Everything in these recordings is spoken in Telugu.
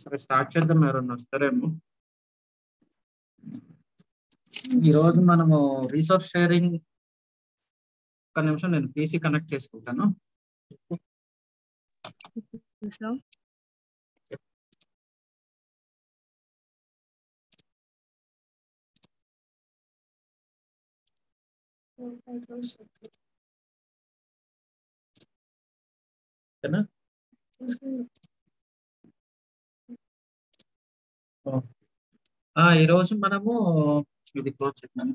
సరే స్టార్ట్ చేద్దాం, ఎవరన్నా వస్తారేమో. ఈరోజు మనము రీసోర్స్ షేరింగ్, ఒక్క నిమిషం నేను పీసీ కనెక్ట్ చేసుకుంటాను. ఈరోజు మనము ఇది క్లోజ్ చేద్దాము.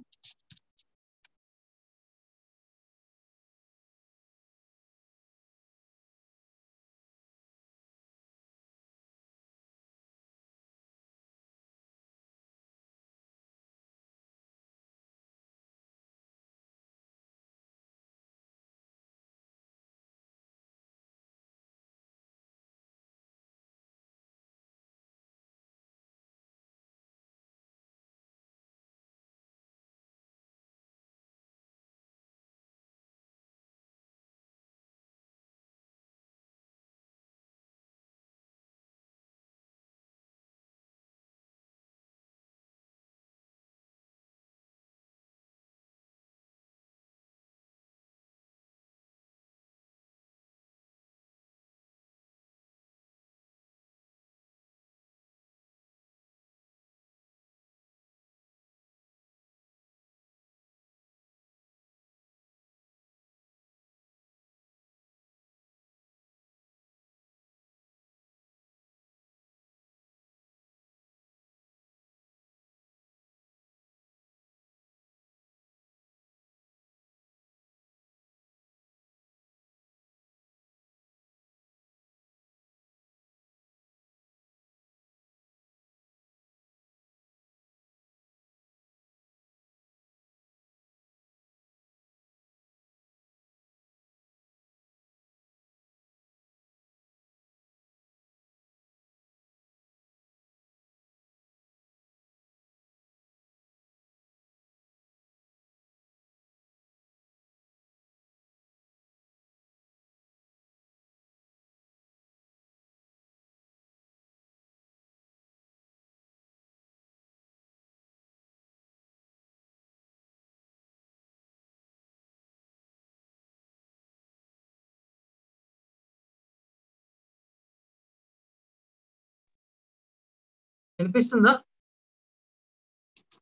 వినిపిస్తుందా?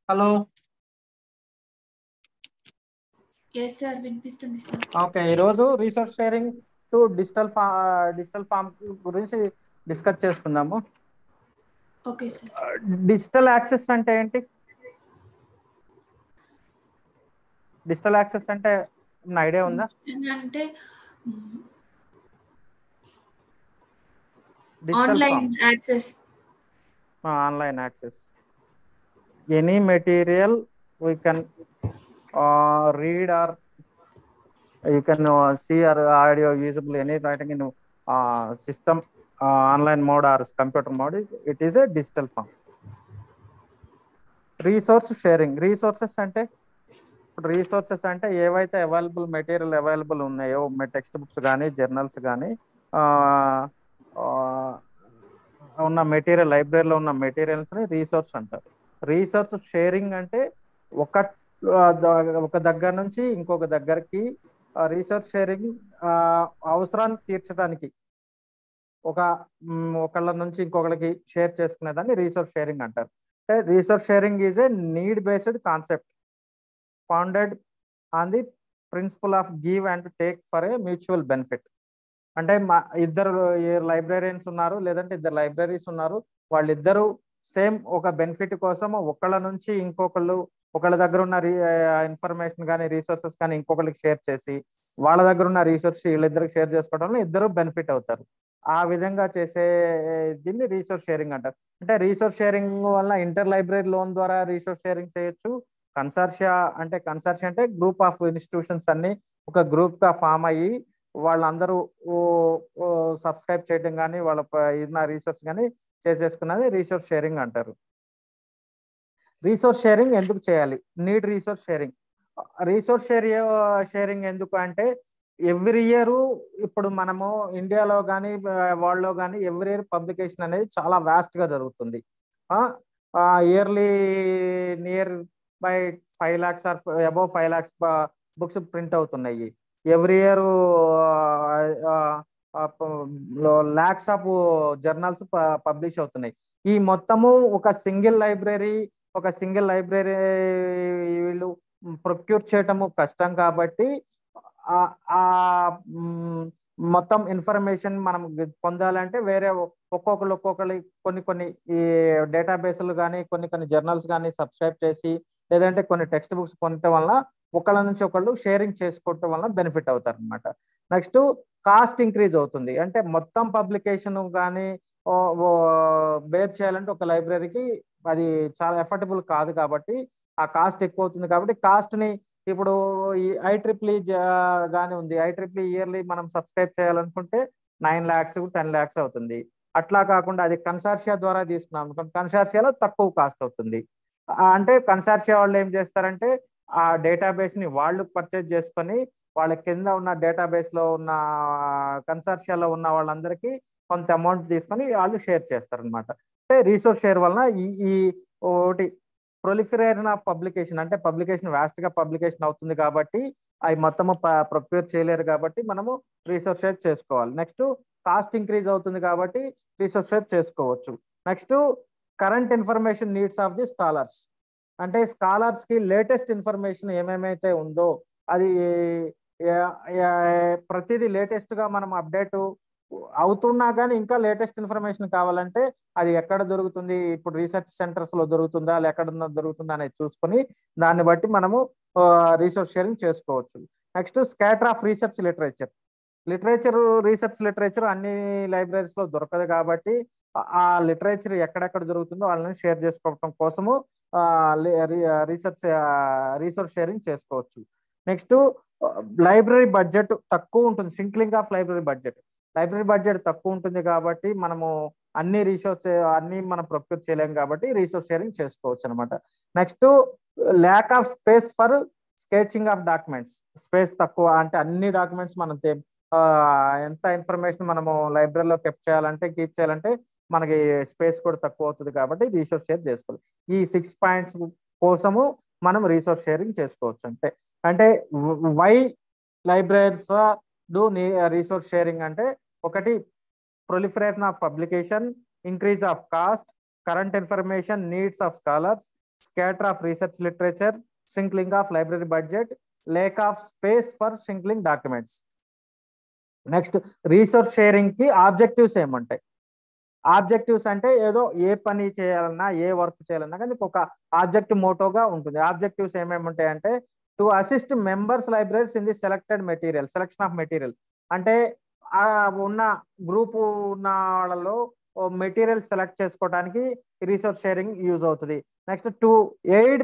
హలో. వినిపిస్తుంది సార్. ఓకే, ఈరోజు resource sharing to digital form గురించి డిస్కస్ చేసుకుందాము. Okay sir. డిజిటల్ యాక్సెస్ అంటే ఏంటి? డిజిటల్ యాక్సెస్ అంటే ఐడియా ఉందా? అంటే online access any material we can read or you can see or audio usable any writing in system online mode or computer mode. It is a digital form. Resource sharing, resources అంటే ఏవైతే మెటీరియల్ అవైలబుల్ ఉన్నాయో, టెక్స్ట్ బుక్స్ కానీ జర్నల్స్ కానీ ఉన్న మెటీరియల్, లైబ్రరీలో ఉన్న మెటీరియల్స్ని రీసోర్స్ అంటారు. రీసోర్స్ షేరింగ్ అంటే ఒక దగ్గర నుంచి ఇంకొక దగ్గరికి రీసోర్స్ షేరింగ్ అవసరాన్ని తీర్చడానికి ఒకళ్ళ నుంచి ఇంకొకరికి షేర్ చేసుకునేదాన్ని రీసోర్స్ షేరింగ్ అంటారు. Resource sharing is a need based concept founded on the principle of give and take for a mutual benefit. అంటే ఇద్దరు లైబ్రరీన్స్ ఉన్నారు, లేదంటే ఇద్దరు లైబ్రరీస్ ఉన్నారు, వాళ్ళిద్దరూ సేమ్ ఒక బెనిఫిట్ కోసం ఒకళ్ళ నుంచి ఒకళ్ళ దగ్గర ఉన్న ఇన్ఫర్మేషన్ కానీ రీసోర్సెస్ కానీ ఇంకొకరికి షేర్ చేసి, వాళ్ళ దగ్గర ఉన్న రీసోర్స్ వీళ్ళిద్దరికి షేర్ చేసుకోవడం వల్ల ఇద్దరు బెనిఫిట్ అవుతారు. ఆ విధంగా చేసే దీన్ని రీసోర్స్ షేరింగ్ అంటారు. అంటే రీసోర్స్ షేరింగ్ వల్ల ఇంటర్ లైబ్రరీ లోన్ ద్వారా రీసోర్స్ షేరింగ్ చేయొచ్చు. కన్సార్షియా అంటే గ్రూప్ ఆఫ్ ఇన్స్టిట్యూషన్స్ అన్ని ఒక గ్రూప్ గా ఫామ్ అయ్యి వాళ్ళందరూ సబ్స్క్రైబ్ చేయడం కానీ వాళ్ళ ఉన్న రీసోర్స్ కానీ చేసుకున్నది రీసోర్స్ షేరింగ్ అంటారు. రీసోర్స్ షేరింగ్ ఎందుకు చేయాలి? Need resource sharing. Resource sharing ఎందుకు అంటే ఎవ్రీ ఇయర్ ఇప్పుడు మనము ఇండియాలో కానీ వరల్డ్లో కానీ ఎవ్రీ ఇయర్ పబ్లికేషన్ అనేది చాలా వ్యాస్ట్ గా జరుగుతుంది. Yearly near by 5 lakhs or above 5 lakhs books print అవుతున్నాయి. Every year lakhs of journals publish అవుతున్నాయి. ఈ మొత్తము ఒక సింగిల్ లైబ్రరీ వీళ్ళు ప్రొక్యూర్ చేయటము కష్టం కాబట్టి ఆ మొత్తం ఇన్ఫర్మేషన్ మనం పొందాలంటే వేరే ఒక్కొక్కరు కొన్ని ఈ డేటాబేస్లు కానీ కొన్ని జర్నల్స్ కానీ సబ్స్క్రైబ్ చేసి లేదంటే కొన్ని టెక్స్ట్ బుక్స్ పొందటం వల్ల ఒకళ్ళ నుంచి ఒకళ్ళు షేరింగ్ చేసుకోవటం వల్ల బెనిఫిట్ అవుతారు అనమాట. నెక్స్ట్ కాస్ట్ ఇంక్రీజ్ అవుతుంది. అంటే మొత్తం పబ్లికేషన్ కానీ బేర్ చేయాలంటే ఒక లైబ్రరీకి అది చాలా ఎఫర్టబుల్ కాదు కాబట్టి ఆ కాస్ట్ ఎక్కువ అవుతుంది కాబట్టి కాస్ట్ ని ఇప్పుడు ఈ IEEE గానీ ఉంది. IEEE ఇయర్లీ మనం సబ్స్క్రైబ్ చేయాలనుకుంటే 9 lakhs 10 lakhs అవుతుంది. అట్లా కాకుండా అది కన్సార్షియా ద్వారా తీసుకున్నాం. కన్సార్షియాలో తక్కువ కాస్ట్ అవుతుంది. అంటే కన్సార్షియా వాళ్ళు ఏం చేస్తారంటే ఆ డేటాబేస్ ని వాళ్ళు పర్చేజ్ చేసుకొని వాళ్ళ కింద ఉన్న డేటాబేస్ లో ఉన్న కన్సార్షియాలో ఉన్న వాళ్ళందరికీ కొంత అమౌంట్ తీసుకొని వాళ్ళు షేర్ చేస్తారు అనమాట. అంటే రీసోర్స్ షేర్ వలన ఈ ఒకటి ప్రొలిఫరేషన్ ఆఫ్ పబ్లికేషన్, అంటే పబ్లికేషన్ వ్యాస్ట్ గా పబ్లికేషన్ అవుతుంది కాబట్టి అవి మొత్తము ప్రొక్యూర్ చేయలేరు కాబట్టి మనము రీసోర్స్ షేర్ చేసుకోవాలి. నెక్స్ట్ కాస్ట్ ఇంక్రీజ్ అవుతుంది కాబట్టి రీసోర్స్ షేర్ చేసుకోవచ్చు. Next current information needs of the scholars, అంటే స్కాలర్స్ కి లేటెస్ట్ ఇన్ఫర్మేషన్ ఏమేమైతే ఉందో అది ప్రతిదీ లేటెస్ట్ గా మనం అప్డేట్ అవుతున్నా కానీ ఇంకా లేటెస్ట్ ఇన్ఫర్మేషన్ కావాలంటే అది ఎక్కడ దొరుకుతుంది, ఇప్పుడు రీసెర్చ్ సెంటర్స్ లో దొరుకుతుందా ఎక్కడ దొరుకుతుందా అనేది చూసుకొని దాన్ని బట్టి మనము రీసోర్స్ షేరింగ్ చేసుకోవచ్చు. Next scatter of research research literature అన్ని లైబ్రరీస్ లో దొరకదు కాబట్టి ఆ లిటరేచర్ ఎక్కడెక్కడ దొరుకుతుందో వాళ్ళని షేర్ చేసుకోవడం కోసము రీసోర్స్ షేరింగ్ చేసుకోవచ్చు. నెక్స్ట్ లైబ్రరీ బడ్జెట్ తక్కువ ఉంటుంది. సింక్లింగ్ ఆఫ్ లైబ్రరీ బడ్జెట్ తక్కువ ఉంటుంది కాబట్టి మనము అన్ని మనం ప్రొక్యూర్ చేయలేము కాబట్టి రీసోర్స్ షేరింగ్ చేసుకోవచ్చు అనమాట. Next lack of space for sketching of documents, space తక్కువ అంటే అన్ని డాక్యుమెంట్స్ మనం ఎంత ఇన్ఫర్మేషన్ మనము లైబ్రరీలో కీప్ చేయాలంటే మనకి స్పేస్ కూడా తక్కువ అవుతుంది కాబట్టి రీసోర్స్ షేర్ చేసుకోవాలి. ఈ 6 points కోసము మనం రీసోర్స్ షేరింగ్ చేసుకోవచ్చు. అంటే why libraries do resource sharing అంటే ఒకటి proliferation of publication, increase of cost, current information needs of scholars, scatter of research literature, shrinking of library budget, lack of space for shrinking documents. Next resource sharing కి ఆబ్జెక్టివ్స్ ఏమంటాయి? ఆబ్జెక్టివ్స్ అంటే ఏదో ఏ పని చేయాలన్నా ఏ వర్క్ చేయాలన్నా కానీ ఒక ఆబ్జెక్టివ్ మోటోగా ఉంటుంది. ఆబ్జెక్టివ్స్ ఏమేమి ఉంటాయంటే to assist members libraries in the selection of material, అంటే ఉన్న గ్రూప్ ఉన్న వాళ్ళలో మెటీరియల్ సెలెక్ట్ చేసుకోవడానికి రీసోర్స్ షేరింగ్ యూజ్ అవుతుంది. Next to aid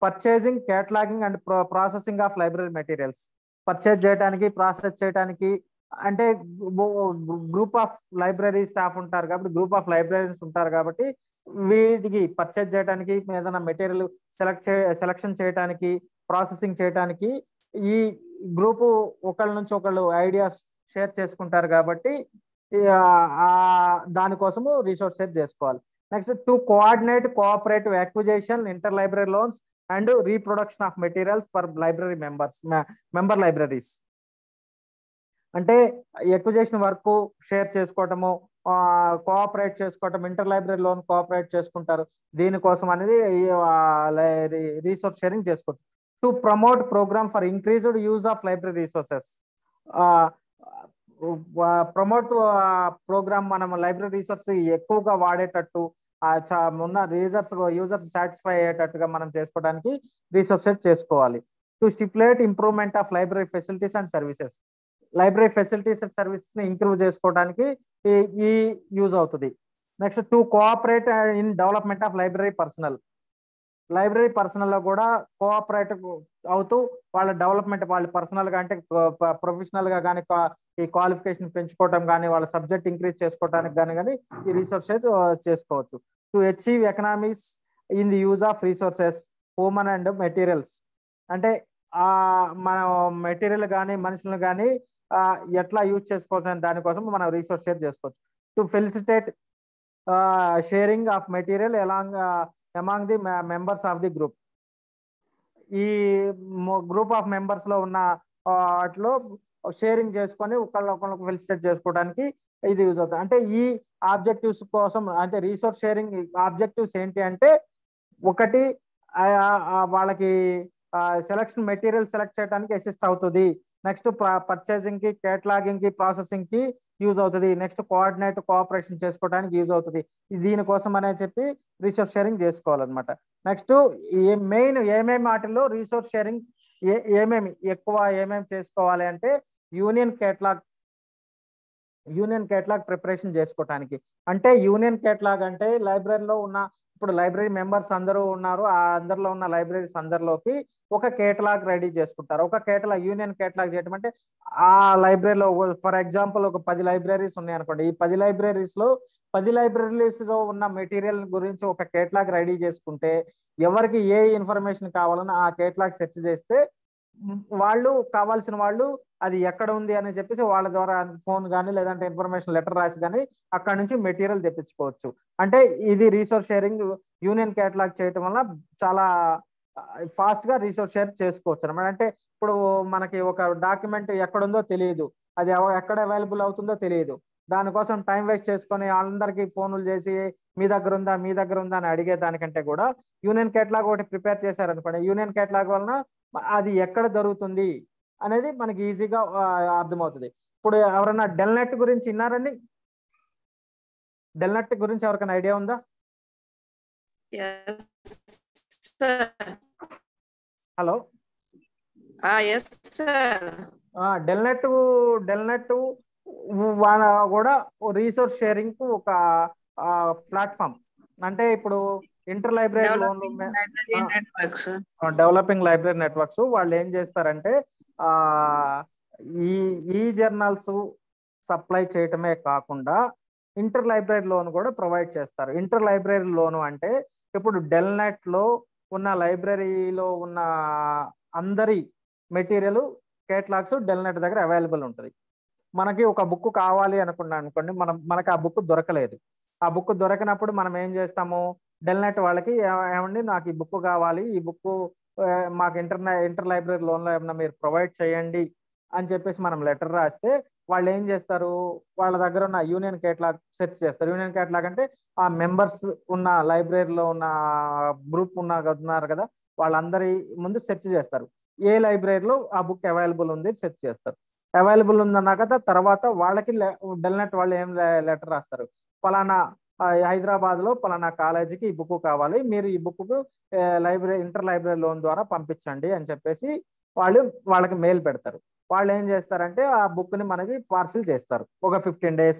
purchasing, cataloguing and processing of library materials, purchase చేయడానికి ప్రాసెస్ చేయడానికి అంటే గ్రూప్ ఆఫ్ లైబ్రరీ స్టాఫ్ ఉంటారు కాబట్టి లైబ్రరీస్ ఉంటారు కాబట్టి వీటికి పర్చేజ్ చేయడానికి ఏదైనా మెటీరియల్ సెలెక్షన్ చేయడానికి ప్రాసెసింగ్ చేయడానికి ఈ గ్రూపు ఒకళ్ళ నుంచి ఒకళ్ళు ఐడియాస్ షేర్ చేసుకుంటారు కాబట్టి దానికోసము రీసోర్స్ షేర్ చేసుకోవాలి. Next to coordinate cooperative acquisition, inter library loans and reproduction of materials for library member libraries, అంటే ఎక్విజిషన్ వర్క్ షేర్ చేసుకోవటము, కోఆపరేట్ చేసుకోవటం, ఇంటర్ లైబ్రరీ లోన్ కోఆపరేట్ చేసుకుంటారు. దీనికోసం అనేది రీసోర్స్ షేరింగ్ చేసుకోవచ్చు. To promote programme for increased use of library resources, promote programme మనం లైబ్రరీ రిసోర్స్ ఎక్కువగా వాడేటట్టు ఉన్న యూజర్స్ సాటిస్ఫై అయ్యేటట్టుగా మనం చేసుకోవడానికి రీసోర్స్ చేసుకోవాలి. To stipulate improvement of library facilities and services, library facilities and services ని ఇంప్రూవ్ చేసుకోవడానికి ఈ యూజ్ అవుతుంది. Next to cooperate in development of library personal లో కూడా కోఆపరేట్ అవుతూ వాళ్ళ డెవలప్మెంట్, వాళ్ళు పర్సనల్ గా అంటే ప్రొఫెషనల్ గా కానీ ఈ క్వాలిఫికేషన్ పెంచుకోవడం కానీ వాళ్ళ సబ్జెక్ట్ ఇంక్రీజ్ చేసుకోవడానికి కానీ ఈ రీసోర్స్ చేసుకోవచ్చు. To achieve economies in the use of resources human and materials, అంటే మనం మెటీరియల్ కానీ మనుషులు కానీ ఎట్లా యూజ్ చేసుకోవచ్చు అనే దానికోసం మనం రీసోర్స్ షేర్ చేసుకోవచ్చు. To felicitate sharing of material among the members of the group. ఈ గ్రూప్ ఆఫ్ మెంబర్స్ లో ఉన్న వాటిలో షేరింగ్ చేసుకొని ఒకళ్ళొకళ్ళకి ఫెలిసిటేట్ చేసుకోవడానికి ఇది యూజ్ అవుతుంది. అంటే ఈ ఆబ్జెక్టివ్స్ కోసం అంటే రీసోర్స్ షేరింగ్ ఆబ్జెక్టివ్స్ ఏంటి అంటే, ఒకటి వాళ్ళకి సెలక్షన్ మెటీరియల్ సెలెక్ట్ చేయడానికి అసిస్ట్ అవుతుంది. నెక్స్ట్ పర్చేసింగ్ కి, కేటలాగింగ్ కి, ప్రాసెసింగ్ కి యూజ్ అవుతుంది. నెక్స్ట్ కోఆపరేషన్ చేసుకోవడానికి యూజ్ అవుతుంది. దీనికోసం అనే చెప్పి రీసోర్స్ షేరింగ్ చేసుకోవాలన్నమాట. నెక్స్ట్ మెయిన్ ఏమేమి వాటిల్లో రీసోర్స్ షేరింగ్ ఏమేమి చేసుకోవాలి అంటే, యూనియన్ కేటలాగ్ ప్రిపరేషన్ చేసుకోవటానికి. అంటే యూనియన్ కేటలాగ్ అంటే లైబ్రరీలో ఉన్న, ఇప్పుడు లైబ్రరీ మెంబర్స్ అందరూ ఉన్నారు, ఆ అందరిలో ఉన్న లైబ్రరీస్ అందరిలోకి ఒక కేటలాగ్ రెడీ చేసుకుంటారు. ఒక యూనియన్ కేటలాగ్ చేయడం అంటే, ఆ లైబ్రరీలో ఫర్ ఎగ్జాంపుల్ ఒక 10 లైబ్రరీస్ ఉన్నాయి అనుకోండి. ఈ 10 లైబ్రరీస్ లో ఉన్న మెటీరియల్ గురించి ఒక కేటలాగ్ రెడీ చేసుకుంటే, ఎవరికి ఏ ఇన్ఫర్మేషన్ కావాలన్నా ఆ కేటలాగ్ సెర్చ్ చేస్తే వాళ్ళు కావాల్సిన వాళ్ళు అది ఎక్కడ ఉంది అని చెప్పేసి వాళ్ళ ద్వారా ఫోన్ కానీ లేదంటే ఇన్ఫర్మేషన్ లెటర్ రాసి కానీ అక్కడ నుంచి మెటీరియల్ తెప్పించుకోవచ్చు. అంటే ఇది రీసోర్స్ షేరింగ్ యూనియన్ కేటలాగ్ చేయటం వల్ల చాలా ఫాస్ట్ గా రీసోర్స్ షేర్ చేసుకోవచ్చు అనమాట. అంటే ఇప్పుడు మనకి ఒక డాక్యుమెంట్ ఎక్కడుందో తెలియదు, అది ఎక్కడ అవైలబుల్ అవుతుందో తెలియదు. దానికోసం టైం వేస్ట్ చేసుకొని అందరికి ఫోన్లు చేసి మీ దగ్గర ఉందా అని అడిగే దానికంటే కూడా యూనియన్ కేటలాగ్ ఒకటి ప్రిపేర్ చేశారనుకోండి, యూనియన్ కేటలాగ్ వలన అది ఎక్కడ దొరుకుతుంది అనేది మనకి ఈజీగా అర్థమవుతుంది. ఇప్పుడు ఎవరైనా డెల్నెట్ గురించి విన్నారండి? డెల్నెట్ గురించి ఎవరికైనా ఐడియా ఉందా? హలో, డెల్నెట్ కూడా రీసోర్స్ షేరింగ్ కు ఒక ప్లాట్ఫామ్. అంటే ఇప్పుడు ఇంటర్ లైబ్రరీ లోన్లు, డెవలపింగ్ లైబ్రరీ నెట్వర్క్స్ వాళ్ళు ఏం చేస్తారంటే ఈ జర్నల్స్ సప్లై చేయటమే కాకుండా ఇంటర్ లైబ్రరీ లోన్ కూడా ప్రొవైడ్ చేస్తారు. ఇంటర్ లైబ్రరీ లోను అంటే ఇప్పుడు డెల్నెట్ లో ఉన్న లైబ్రరీలో ఉన్న అందరి మెటీరియల్ కేటలాగ్స్ డెల్నెట్ దగ్గర అవైలబుల్ ఉంటుంది. మనకి ఒక బుక్ కావాలి అనుకోండి, మనకి ఆ బుక్ దొరకలేదు. ఆ బుక్ దొరకనప్పుడు మనం ఏం చేస్తాము, డెల్నెట్ వాళ్ళకి ఏమండి నాకు ఈ బుక్ కావాలి, ఈ బుక్ మాకు ఇంటర్ లైబ్రరీ లోన్లో ఏమన్నా మీరు ప్రొవైడ్ చేయండి అని చెప్పేసి మనం లెటర్ రాస్తే వాళ్ళు ఏం చేస్తారు, వాళ్ళ దగ్గర ఉన్న యూనియన్ కేటలాగ్ సెర్చ్ చేస్తారు. యూనియన్ కేటలాగ్ అంటే ఆ మెంబర్స్ ఉన్న లైబ్రరీలో ఉన్న గ్రూప్ ఉన్నారు కదా, వాళ్ళందరి ముందు సెర్చ్ చేస్తారు. ఏ లైబ్రరీలో ఆ బుక్ అవైలబుల్ ఉంది సెర్చ్ చేస్తారు. అవైలబుల్ ఉందన్నాక తర్వాత వాళ్ళకి డెల్నెట్ వాళ్ళు ఏం లెటర్ రాస్తారు, పలానా హైదరాబాద్ లో పలానా కాలేజీకి ఈ బుక్ కావాలి, మీరు ఈ బుక్ ఇంటర్ లైబ్రరీ లోన్ ద్వారా పంపించండి అని చెప్పేసి వాళ్ళకి మెయిల్ పెడతారు. వాళ్ళు ఏం చేస్తారంటే ఆ బుక్ ని మనకి పార్సిల్ చేస్తారు ఒక 15 days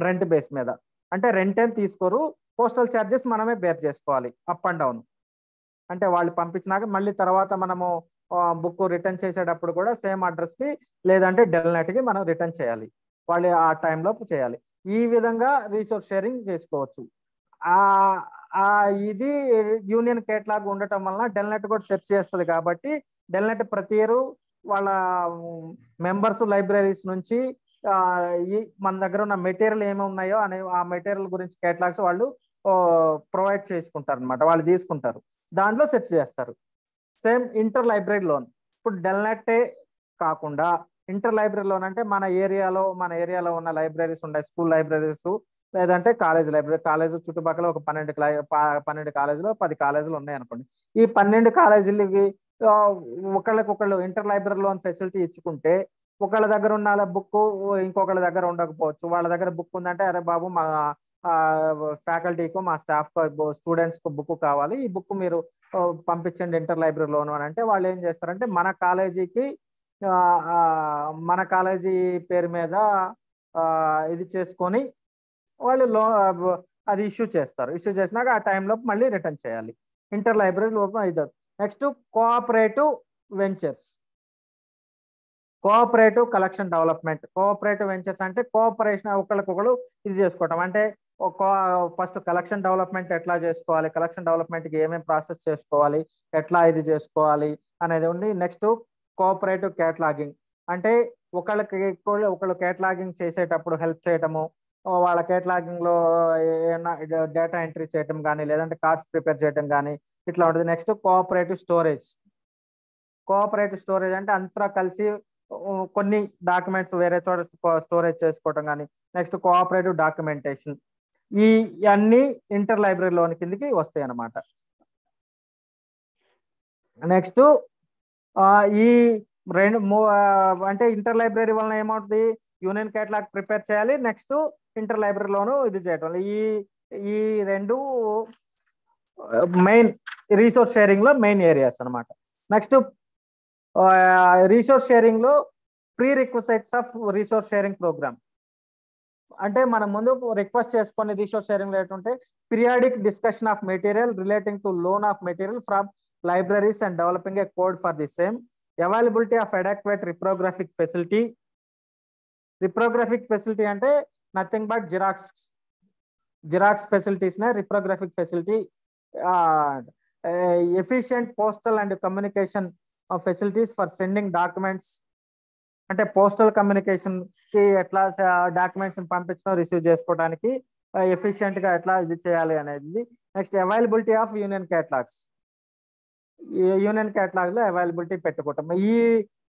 రెంట్ బేస్ మీద. అంటే రెంట్ ఏం తీసుకోరు, పోస్టల్ ఛార్జెస్ మనమే బేర్ చేసుకోవాలి అప్ అండ్ డౌన్. అంటే వాళ్ళు పంపించినాక మళ్ళీ తర్వాత మనము బుక్ రిటర్న్ చేసేటప్పుడు కూడా సేమ్ అడ్రస్ కి లేదంటే డెల్నెట్ కి మనం రిటర్న్ చేయాలి, వాళ్ళు ఆ టైంలో చేయాలి. ఈ విధంగా రీసోర్స్ షేరింగ్ చేసుకోవచ్చు. ఇది యూనియన్ కేటలాగ్ ఉండటం వలన డెల్నెట్ కూడా సెర్చ్ చేస్తుంది కాబట్టి డెల్నెట్ ప్రతి ఇయర్ వాళ్ళ మెంబర్స్ లైబ్రరీస్ నుంచి మన దగ్గర ఉన్న మెటీరియల్ ఏమి ఉన్నాయో అనే ఆ మెటీరియల్ గురించి కేటలాగ్స్ వాళ్ళు ప్రొవైడ్ చేసుకుంటారు అనమాట, వాళ్ళు తీసుకుంటారు, దాంట్లో సెర్చ్ చేస్తారు. సేమ్ ఇంటర్ లైబ్రరీ లోన్, ఇప్పుడు డెల్నెట్టే కాకుండా ఇంటర్ లైబ్రరీ లోన్ అంటే మన ఏరియాలో ఉన్న లైబ్రరీస్ ఉన్నాయి, స్కూల్ లైబ్రరీస్ లేదంటే కాలేజ్ చుట్టుపక్కల ఒక 12 కాలేజీలు 10 కాలేజీలు ఉన్నాయి అనుకోండి. ఈ 12 కాలేజీలకి ఒకళ్ళకొకళ్ళు ఇంటర్ లైబ్రరీ లోన్ ఫెసిలిటీ ఇచ్చుకుంటే ఒకళ్ళ దగ్గర ఉన్న బుక్ ఇంకొకళ్ళ దగ్గర ఉండకపోవచ్చు. వాళ్ళ దగ్గర బుక్ ఉందంటే అరే బాబు మా ఫ్యాకల్టీకో మా స్టాఫ్కో స్టూడెంట్స్కో బుక్ కావాలి, ఈ బుక్ మీరు పంపించండి ఇంటర్ లైబ్రరీ లోన్ అని అంటే వాళ్ళు ఏం చేస్తారంటే మన కాలేజీ పేరు మీద ఇది చేసుకొని వాళ్ళు అది ఇష్యూ చేస్తారు. ఇష్యూ చేసినాక ఆ టైంలో మళ్ళీ రిటర్న్ చేయాలి. ఇంటర్ లైబ్రరీ లోపల ఇది. Next cooperative ventures, cooperative collection development. Cooperative ventures అంటే కోఆపరేషన్, ఒకళ్ళకొకళ్ళు ఇది చేసుకోవటం. అంటే ఫస్ట్ కలెక్షన్ డెవలప్మెంట్ ఎట్లా చేసుకోవాలి, కలెక్షన్ డెవలప్మెంట్కి ఏమేమి ప్రాసెస్ చేసుకోవాలి, ఎట్లా ఇది చేసుకోవాలి అనేది ఉంది. నెక్స్ట్ కోఆపరేటివ్ కేటలాగింగ్, అంటే ఒకళ్ళు కేటలాగింగ్ చేసేటప్పుడు హెల్ప్ చేయటము, వాళ్ళ కేటలాగింగ్ లో ఏమైనా డేటా ఎంట్రీ చేయటం కానీ లేదంటే కార్డ్స్ ప్రిపేర్ చేయటం కానీ ఇట్లా ఉంటుంది. Next cooperative storage. Cooperative storage అంటే అంతా కలిసి కొన్ని డాక్యుమెంట్స్ వేరే చోట స్టోరేజ్ చేసుకోవటం కానీ. Next cooperative documentation. ఈ అన్ని ఇంటర్ లైబ్రరీ లోన్ కిందకి వస్తాయి అన్నమాట. నెక్స్ట్ ఈ అంటే ఇంటర్ లైబ్రరీ వలన ఏమవుతుంది, యూనియన్ కేటలాగ్ ప్రిపేర్ చేయాలి, నెక్స్ట్ ఇంటర్ లైబ్రరీలోను ఇది చేయటం. ఈ రెండు మెయిన్ రీసోర్స్ షేరింగ్ లో మెయిన్ ఏరియాస్ అనమాట. నెక్స్ట్ రీసోర్స్ షేరింగ్ లో pre requests of resource sharing programme. అంటే మనం ముందు రిక్వెస్ట్ చేసుకునే రీసోర్స్ షేరింగ్ ఏంటంటే periodic discussion of material relating to loan of material from libraries and developing a code for the same. Availability of adequate reprographic facility. Reprographic facility ante nothing but xerox facilities na reprographic facility. Efficient postal and communication facilities for sending documents. అంటే పోస్టల్ కమ్యూనికేషన్ కి ఎట్లా డాక్యుమెంట్స్ పంపించడం రిసీవ్ చేసుకోవడానికి ఎఫిషియెంట్ గా ఎట్లా ఇది చేయాలి అనేది. Next availability of union catalogues. Union catalogue లో అవైలబిలిటీ పెట్టుకోవటం. ఈ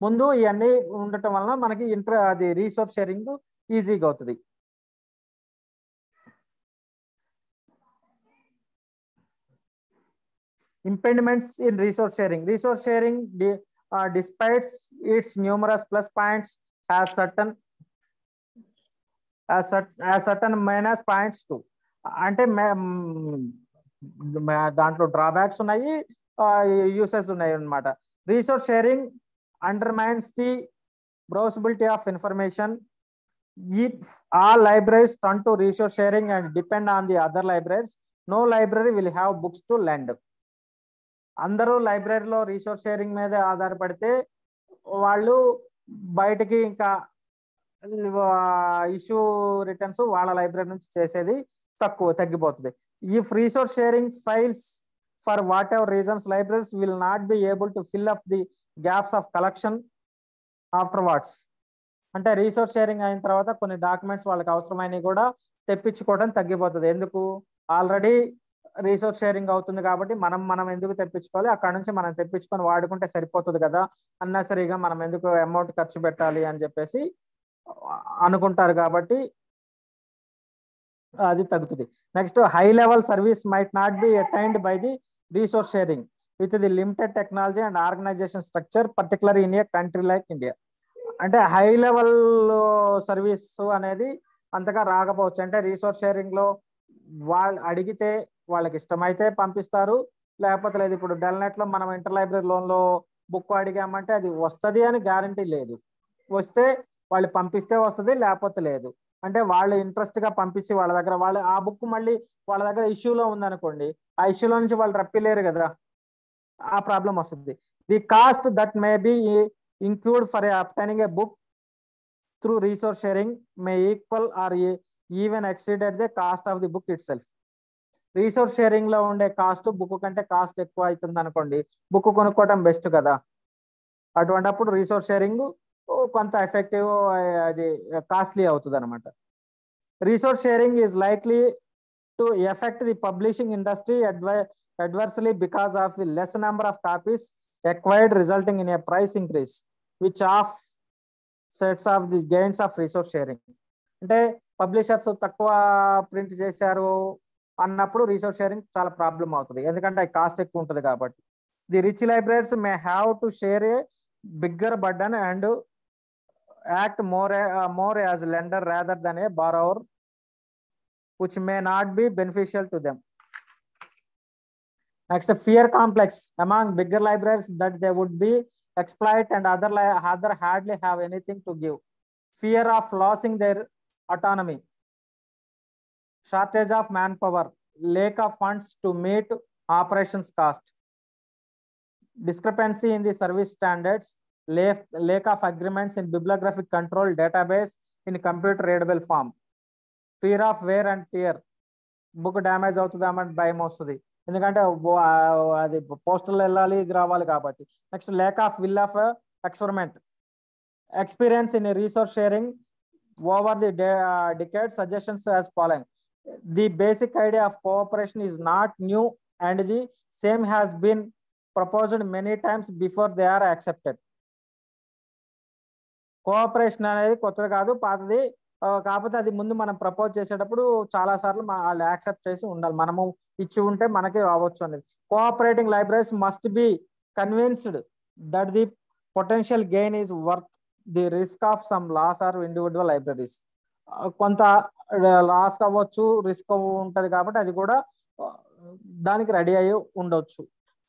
ముందు ఇవన్నీ ఉండటం వలన మనకి అది రీసోర్స్ షేరింగ్ ఈజీగా అవుతుంది. Impediments in resource sharing. Resource sharing despite its numerous plus points has certain minus points too. అంటే దాంట్లో డ్రాబ్యాక్స్ ఉన్నాయి, యూసెస్ ఉన్నాయి అన్నమాట. Resource sharing undermines the browsability of information. If all libraries turn to resource sharing and depend on the other libraries, no library will have books to lend. అందరూ లైబ్రరీలో రీసోర్స్ షేరింగ్ మీద ఆధారపడితే వాళ్ళు బయటకి ఇంకా ఇష్యూ రిటర్న్స్ వాళ్ళ లైబ్రరీ నుంచి చేసేది తగ్గిపోతుంది. If resource sharing files for whatever reasons, libraries will not be able to fill up the gaps of collection afterwards. అంటే రీసోర్స్ షేరింగ్ అయిన తర్వాత కొన్ని డాక్యుమెంట్స్ వాళ్ళకి అవసరమైనవి కూడా తెప్పించుకోవడం తగ్గిపోతుంది. ఎందుకు, ఆల్రెడీ రీసోర్స్ షేరింగ్ అవుతుంది కాబట్టి మనం ఎందుకు తెప్పించుకోవాలి, అక్కడ నుంచి మనం తెప్పించుకొని వాడుకుంటే సరిపోతుంది కదా, అన్నసరిగా మనం ఎందుకు అమౌంట్ ఖర్చు పెట్టాలి అని చెప్పేసి అనుకుంటారు కాబట్టి అది తగ్గుతుంది. Next high level service might not be attained by the resource sharing with the limited technology and organization structure, particularly in a country like India. అంటే హై లెవెల్ సర్వీస్ అనేది అంతగా రాకపోవచ్చు. అంటే రీసోర్స్ షేరింగ్ లో వాళ్ళు అడిగితే వాళ్ళకి ఇష్టమైతే పంపిస్తారు, లేకపోతే లేదు. ఇప్పుడు డెల్నెట్ లో మనం ఇంటర్ లైబ్రరీ లోన్ లో బుక్ అడిగామంటే అది వస్తుంది అని గ్యారంటీ లేదు. వస్తే వాళ్ళు పంపిస్తే వస్తుంది, లేకపోతే లేదు. అంటే వాళ్ళు ఇంట్రెస్ట్ గా పంపించి వాళ్ళ దగ్గర వాళ్ళు ఆ బుక్ మళ్ళీ వాళ్ళ దగ్గర ఇష్యూలో ఉందనుకోండి, ఆ ఇష్యూలో నుంచి వాళ్ళు రప్పిలేరు కదా, ఆ ప్రాబ్లం వస్తుంది. The cost that may be include for obtaining a book through resource sharing may equal or even exceeded the cost of the book itself. Resource sharing లో ఉండే కాస్ట్ బుక్ కంటే కాస్ట్ ఎక్కువ అవుతుంది అనుకోండి, బుక్ కొనుక్కోవడం బెస్ట్ కదా. అటువంటిప్పుడు రీసోర్స్ షేరింగ్ కొంత ఎఫెక్టివ్, అది కాస్ట్లీ అవుతుంది అనమాట. Resource sharing is likely to effect the publishing industry adversely because of the less number of copies acquired, resulting in a price increase which offsets of the gains of resource sharing. అంటే పబ్లిషర్స్ తక్కువ ప్రింట్ చేశారు అన్నప్పుడు రీసోర్స్ షేరింగ్ చాలా ప్రాబ్లం అవుతుంది, ఎందుకంటే కాస్ట్ ఎక్కువ ఉంటుంది కాబట్టి. The rich libraries may have to share a bigger burden and act more as lender rather than a borrower, which may not be beneficial to them. Next, fear complex among bigger libraries that they would be exploit and other hardly have anything to give. Fear of losing their autonomy, shortage of manpower, lack of funds to meet operations cost, discrepancy in the service standards, lack of agreements in bibliographic control database in computer readable form, fear of wear and tear, book damage అవుతుందామని భయం వస్తుంది, ఎందుకంటే అది పోస్టల్ వెళ్ళాలి ఇది రావాలి కాబట్టి. Next lack of will of experiment. Experience in resource sharing over the decade suggestions as following. The basic idea of cooperation is not new and the same has been proposed many times before they are accepted. Cooperation అనేది కొత్తది కాదు, పాతది. కాకపోతే అది ముందు మనం ప్రపోజ్ చేసేటప్పుడు చాలా సార్లు వాళ్ళు యాక్సెప్ట్ చేసి ఉండాలి, మనము ఇచ్చి ఉంటే మనకి రావచ్చు అనేది. Cooperating libraries must be convinced that the potential gain is worth the risk of some loss or individual libraries. కొంత లాస్ అవ్వచ్చు, రిస్క్ ఉంటుంది కాబట్టి అది కూడా దానికి రెడీ అయ్యి ఉండొచ్చు.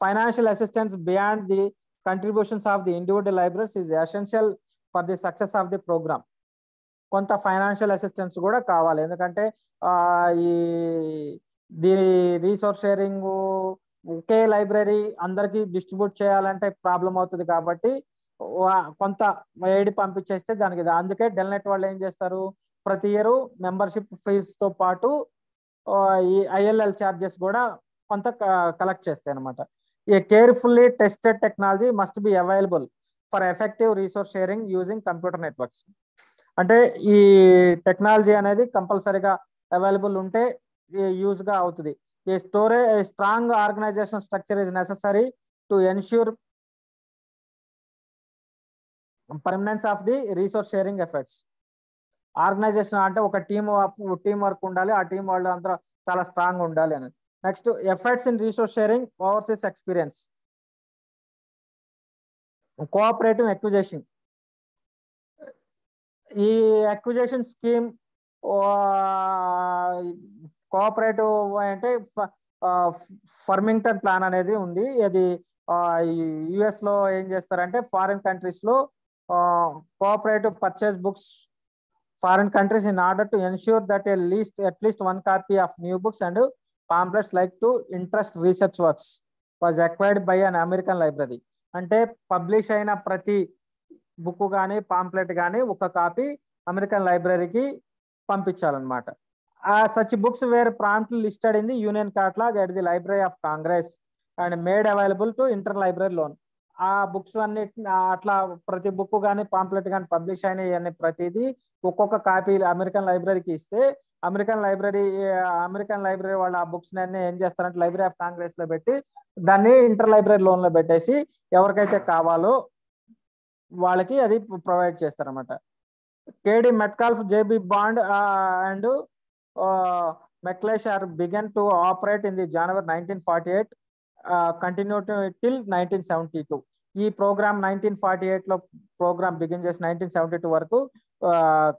Financial assistance beyond the contributions of the individual libraries is essential for the success of the programme. కొంత ఫైనాన్షియల్ అసిస్టెన్స్ కూడా కావాలి, ఎందుకంటే ఈ దీని రీసోర్స్ షేరింగ్ ఒకే లైబ్రరీ అందరికీ డిస్ట్రిబ్యూట్ చేయాలంటే ప్రాబ్లం అవుతుంది కాబట్టి కొంత ఏడి పంపించేస్తే దానికి. అందుకే డెల్నెట్ వాళ్ళు ఏం చేస్తారు, ప్రతి ఇయర్ మెంబర్షిప్ ఫీజుతో పాటు ఈ ఐఎల్ఎల్ ఛార్జెస్ కూడా కొంత కలెక్ట్ చేస్తాయి అనమాట. A carefully tested technology must be available for effective resource sharing using computer networks. అంటే ఈ టెక్నాలజీ అనేది కంపల్సరీగా అవైలబుల్ ఉంటే యూజ్ గా అవుతుంది. A strong organisation structure is necessary to ensure permanence of the resource sharing efforts. Organisation అంటే ఒక టీం వర్క్ ఉండాలి, ఆ టీం వాళ్ళు అందరూ చాలా స్ట్రాంగ్ ఉండాలి అని. Next efforts in resource sharing overseas experience. Cooperative acquisition. ఈ ఎక్విజిషన్ స్కీమ్ కోఆపరేటివ్ అంటే ఫర్మింగ్టన్ ప్లాన్ అనేది ఉంది. అది యుఎస్ లో ఏం చేస్తారంటే ఫారిన్ కంట్రీస్ లో cooperative purchase books foreign countries in order to ensure that at least one copy of new books and pamphlets like to interest research works was acquired by an American library. అంటే పబ్లిష్ అయిన ప్రతి బుక్ కానీ పాంప్లెట్ కానీ ఒక కాపీ అమెరికన్ లైబ్రరీకి పంపించాలన్నమాట. Such books were promptly listed in the union catalogue at the Library of Congress and made available to inter library loan. ఆ బుక్స్ అన్ని అట్లా ప్రతి బుక్ కానీ పాంప్లెట్ కానీ పబ్లిష్ అయిన ప్రతిదీ ఒక్కొక్క కాపీ అమెరికన్ లైబ్రరీకి ఇస్తే అమెరికన్ లైబ్రరీ వాళ్ళు ఆ బుక్స్ అన్ని ఏం చేస్తారంటే లైబ్రరీ ఆఫ్ కాంగ్రెస్ లో పెట్టి దాన్ని ఇంటర్ లైబ్రరీ లోన్ లో పెట్టేసి ఎవరికైతే కావాలో వాళ్ళకి అది ప్రొవైడ్ చేస్తారన్నమాట. K D Metcalf, J B Bond and MacLeish are began to operate in the January 1948, continued till 1972. ఈ ప్రోగ్రామ్ 1948 లో ప్రోగ్రామ్ బిగిన్ చేసి 1972 వరకు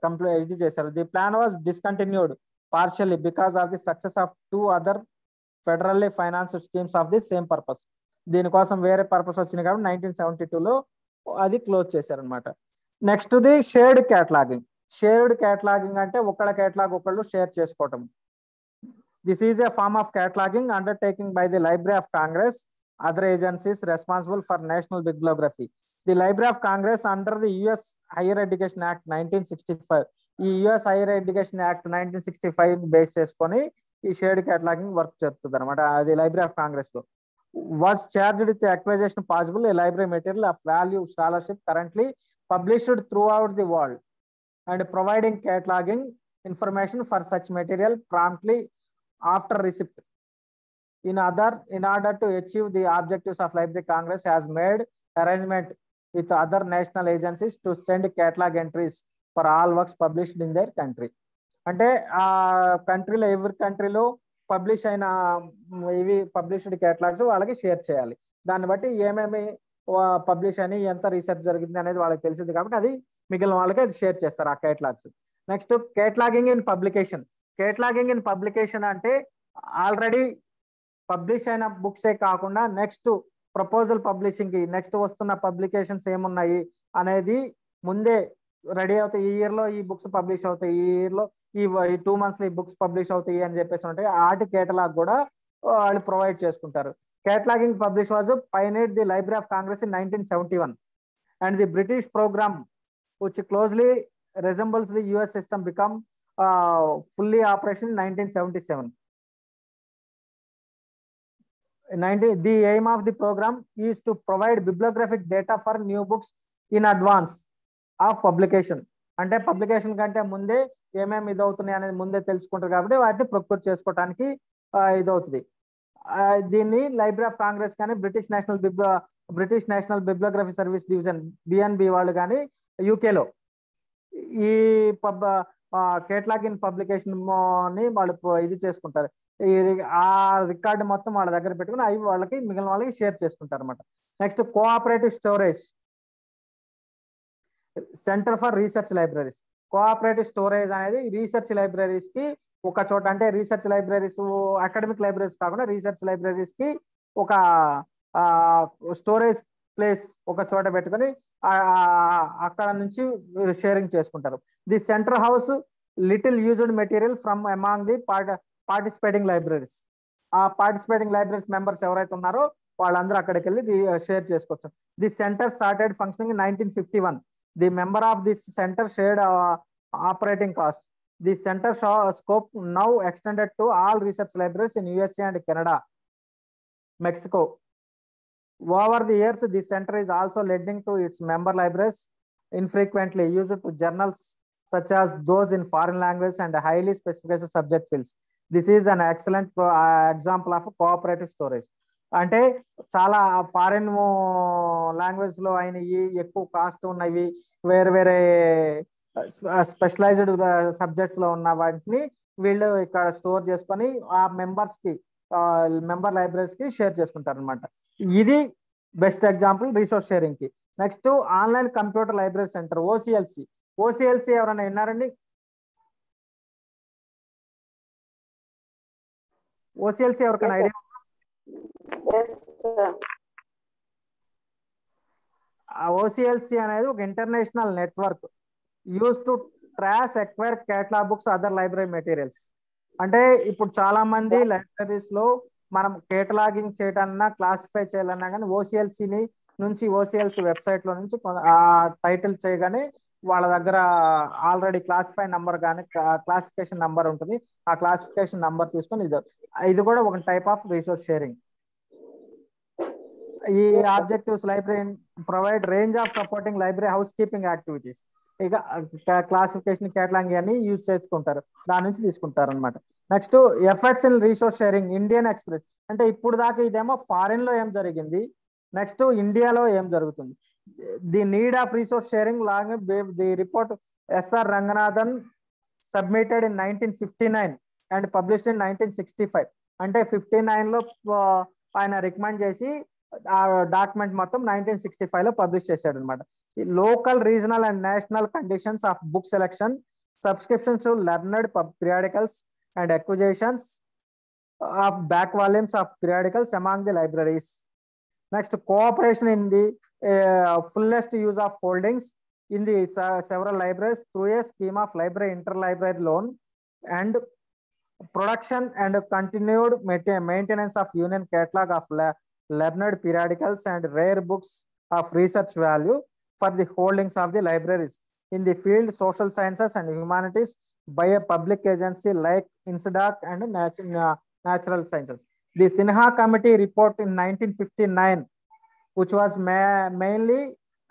కంప్లీట్ ఇది చేశారు. The plan was discontinued partially because of the success of 2 other federally financed schemes of the same purpose. దీనికోసం వేరే పర్పస్ వచ్చింది కాబట్టి 1972లో అది క్లోజ్ చేశారనమాట. Next the shared cataloguing. Shared cataloguing అంటే ఒకళ్ళ క్యాటలాగ్ ఒకళ్ళు షేర్ చేసుకోవటం. This is a form of cataloging undertaken by the Library of Congress, other agencies responsible for national bibliography. The Library of Congress under the US Higher Education Act 1965. ఈ US Higher Education Act 1965 base చేసుకొని ఈ షేర్డ్ క్యాటలాగింగ్ వర్క్ జరుగుతుంది అనమాట. అది లైబ్రరీ ఆఫ్ కాంగ్రెస్ లో. Was charged with the acquisition possible a library material of value scholarship currently published throughout the world and providing cataloging information for such material promptly after receipt. In order to achieve the objectives of Library Congress has made arrangement with other national agencies to send catalog entries for all works published in their country. అంటే ఆ కంట్రీలో ఎవరి కంట్రీలో పబ్లిష్ అయిన ఇవి పబ్లిష్డ్ క్యాటలాగ్స్ వాళ్ళకి షేర్ చేయాలి. దాన్ని బట్టి ఏమేమి పబ్లిష్ అని ఎంత రీసెర్చ్ జరిగింది అనేది వాళ్ళకి తెలిసింది కాబట్టి అది మిగిలిన వాళ్ళకి అది షేర్ చేస్తారు ఆ catalogues. Next cataloguing in publication. Cataloguing in publication అంటే ఆల్రెడీ పబ్లిష్ అయిన బుక్సే కాకుండా నెక్స్ట్ ప్రపోజల్ పబ్లిషింగ్ కి నెక్స్ట్ వస్తున్న పబ్లికేషన్స్ ఏమున్నాయి అనేది ముందే రెడీ అవుతాయి. ఈ ఇయర్ లో ఈ బుక్స్ పబ్లిష్ అవుతాయి, ఈ ఇయర్ లో ఈ 2 months లో ఈ బుక్స్ పబ్లిష్ అవుతాయి అని చెప్పేసి ఉంటాయి. ఆర్ట్ కేటలాగ్ కూడా వాళ్ళు ప్రొవైడ్ చేసుకుంటారు. Cataloguing publish was pioneered the Library of Congress in 1971 and the British programme which closely resembles the US system become fully operational in 1977. The aim of the program is to provide bibliographic data for new books in advance of publication. అంటే పబ్లికేషన్ కంటే ముందే ఏమేమి ఇది అవుతున్నాయి అనేది ముందే తెలుసుకుంటారు కాబట్టి వాటిని ప్రొక్యూర్ చేసుకోవడానికి ఇది అవుతుంది. దీన్ని లైబ్రరీ ఆఫ్ కాంగ్రెస్ కానీ British national bibliography service division BNB వాళ్ళు కానీ యూకేలో ఈ కేటలాగిన్ పబ్లికేషన్ ని వాళ్ళు ఇది చేసుకుంటారు. ఆ రికార్డు మొత్తం వాళ్ళ దగ్గర పెట్టుకుని అవి వాళ్ళకి మిగిలిన వాళ్ళకి షేర్ చేసుకుంటారు అనమాట. Next cooperative storage centre for research libraries. Cooperative storage అనేది రీసెర్చ్ లైబ్రరీస్ కి ఒక చోట, అంటే రీసెర్చ్ లైబ్రరీస్ అకాడమిక్ లైబ్రరీస్ కాకుండా రీసెర్చ్ లైబ్రరీస్ కి ఒక స్టోరేజ్ ప్లేస్ ఒక చోట పెట్టుకొని అక్కడ నుంచి షేరింగ్ చేసుకుంటారు. The centre house little used material from among the participating libraries. ఆ పార్టిసిపేటింగ్ లైబ్రరీస్ మెంబర్స్ ఎవరైతే ఉన్నారో వాళ్ళందరూ అక్కడికి వెళ్ళి షేర్ చేసుకోవచ్చు. The centre started functioning in 1951. The member of this centre shared operating cost. The centre scope now extended to all research libraries in USA and Canada, Mexico. Over the years, this center is also lending to its member libraries infrequently used to journals such as those in foreign language and highly specified subject fields. This is an excellent example of cooperative storage. అంటే చాలా ఫారిన్ లాంగ్వేజ్ లో అయినవి, ఎక్కువ కాస్ట్ ఉన్నవి, వేరే వేరే స్పెషలైజ్డ్ సబ్జెక్ట్స్ లో ఉన్న వాటిని వీళ్ళు ఇక్కడ స్టోర్ చేసుకొని ఆ మెంబర్స్ కి మెంబర్ లైబ్రరీస్ కి షేర్ చేసుకుంటారు అనమాట. ఇది బెస్ట్ ఎగ్జాంపుల్ రీసోర్స్ షేరింగ్ కి. Next online computer library center OCLC. OCLC ఎవరైనా విన్నారండి? ఓసిఎల్సి ఎవరికైనా ఐడియా? ఓసిఎల్సి అనేది ఒక international network use to trace acquire catalogue books other library materials. అంటే ఇప్పుడు చాలా మంది లైబ్రరీస్ లో మనం కేటలాగింగ్ చేయడాన్నా క్లాసిఫై చేయాలన్నా కానీ ఓసిఎల్సి వెబ్సైట్ లో నుంచి ఆ టైటిల్ చేయగానే వాళ్ళ దగ్గర ఆల్రెడీ క్లాసిఫై నంబర్ కానీ క్లాసిఫికేషన్ నంబర్ ఉంటుంది. ఆ క్లాసిఫికేషన్ నంబర్ తీసుకొని ఇది కూడా ఒక టైప్ ఆఫ్ రిసోర్స్ షేరింగ్. ఈ objectives library provide range of supporting library house keeping activities. ఇక క్లాసిఫికేషన్ కేటలాగింగ్ అని యూజ్ చేసుకుంటారు, దాని నుంచి తీసుకుంటారు అనమాట. Next efforts in resource sharing Indian express. అంటే ఇప్పుడు దాకా ఇదేమో ఫారిన్ లో ఏం జరిగింది, నెక్స్ట్ ఇండియాలో ఏం జరుగుతుంది. The need of resource sharing long the report S R Ranganathan submitted in 1959 and published in 1965. అంటే 59 లో ఆయన రికమెండ్ చేసి ఆ డాక్యుమెంట్ మొత్తం 1965 లో పబ్లిష్ చేశాడు అనమాట. Local regional and national conditions of book selection, subscriptions to learned periodicals and acquisitions of back volumes of periodicals among the libraries. Next, cooperation in the fullest use of holdings in the several libraries through a scheme of library interlibrary loan and production and continued maintenance of union catalog of learned periodicals and rare books of research value for the holdings of the libraries in the field social sciences and humanities by a public agency like INSDAC and natural sciences. The Sinha Committee report in 1959, which was mainly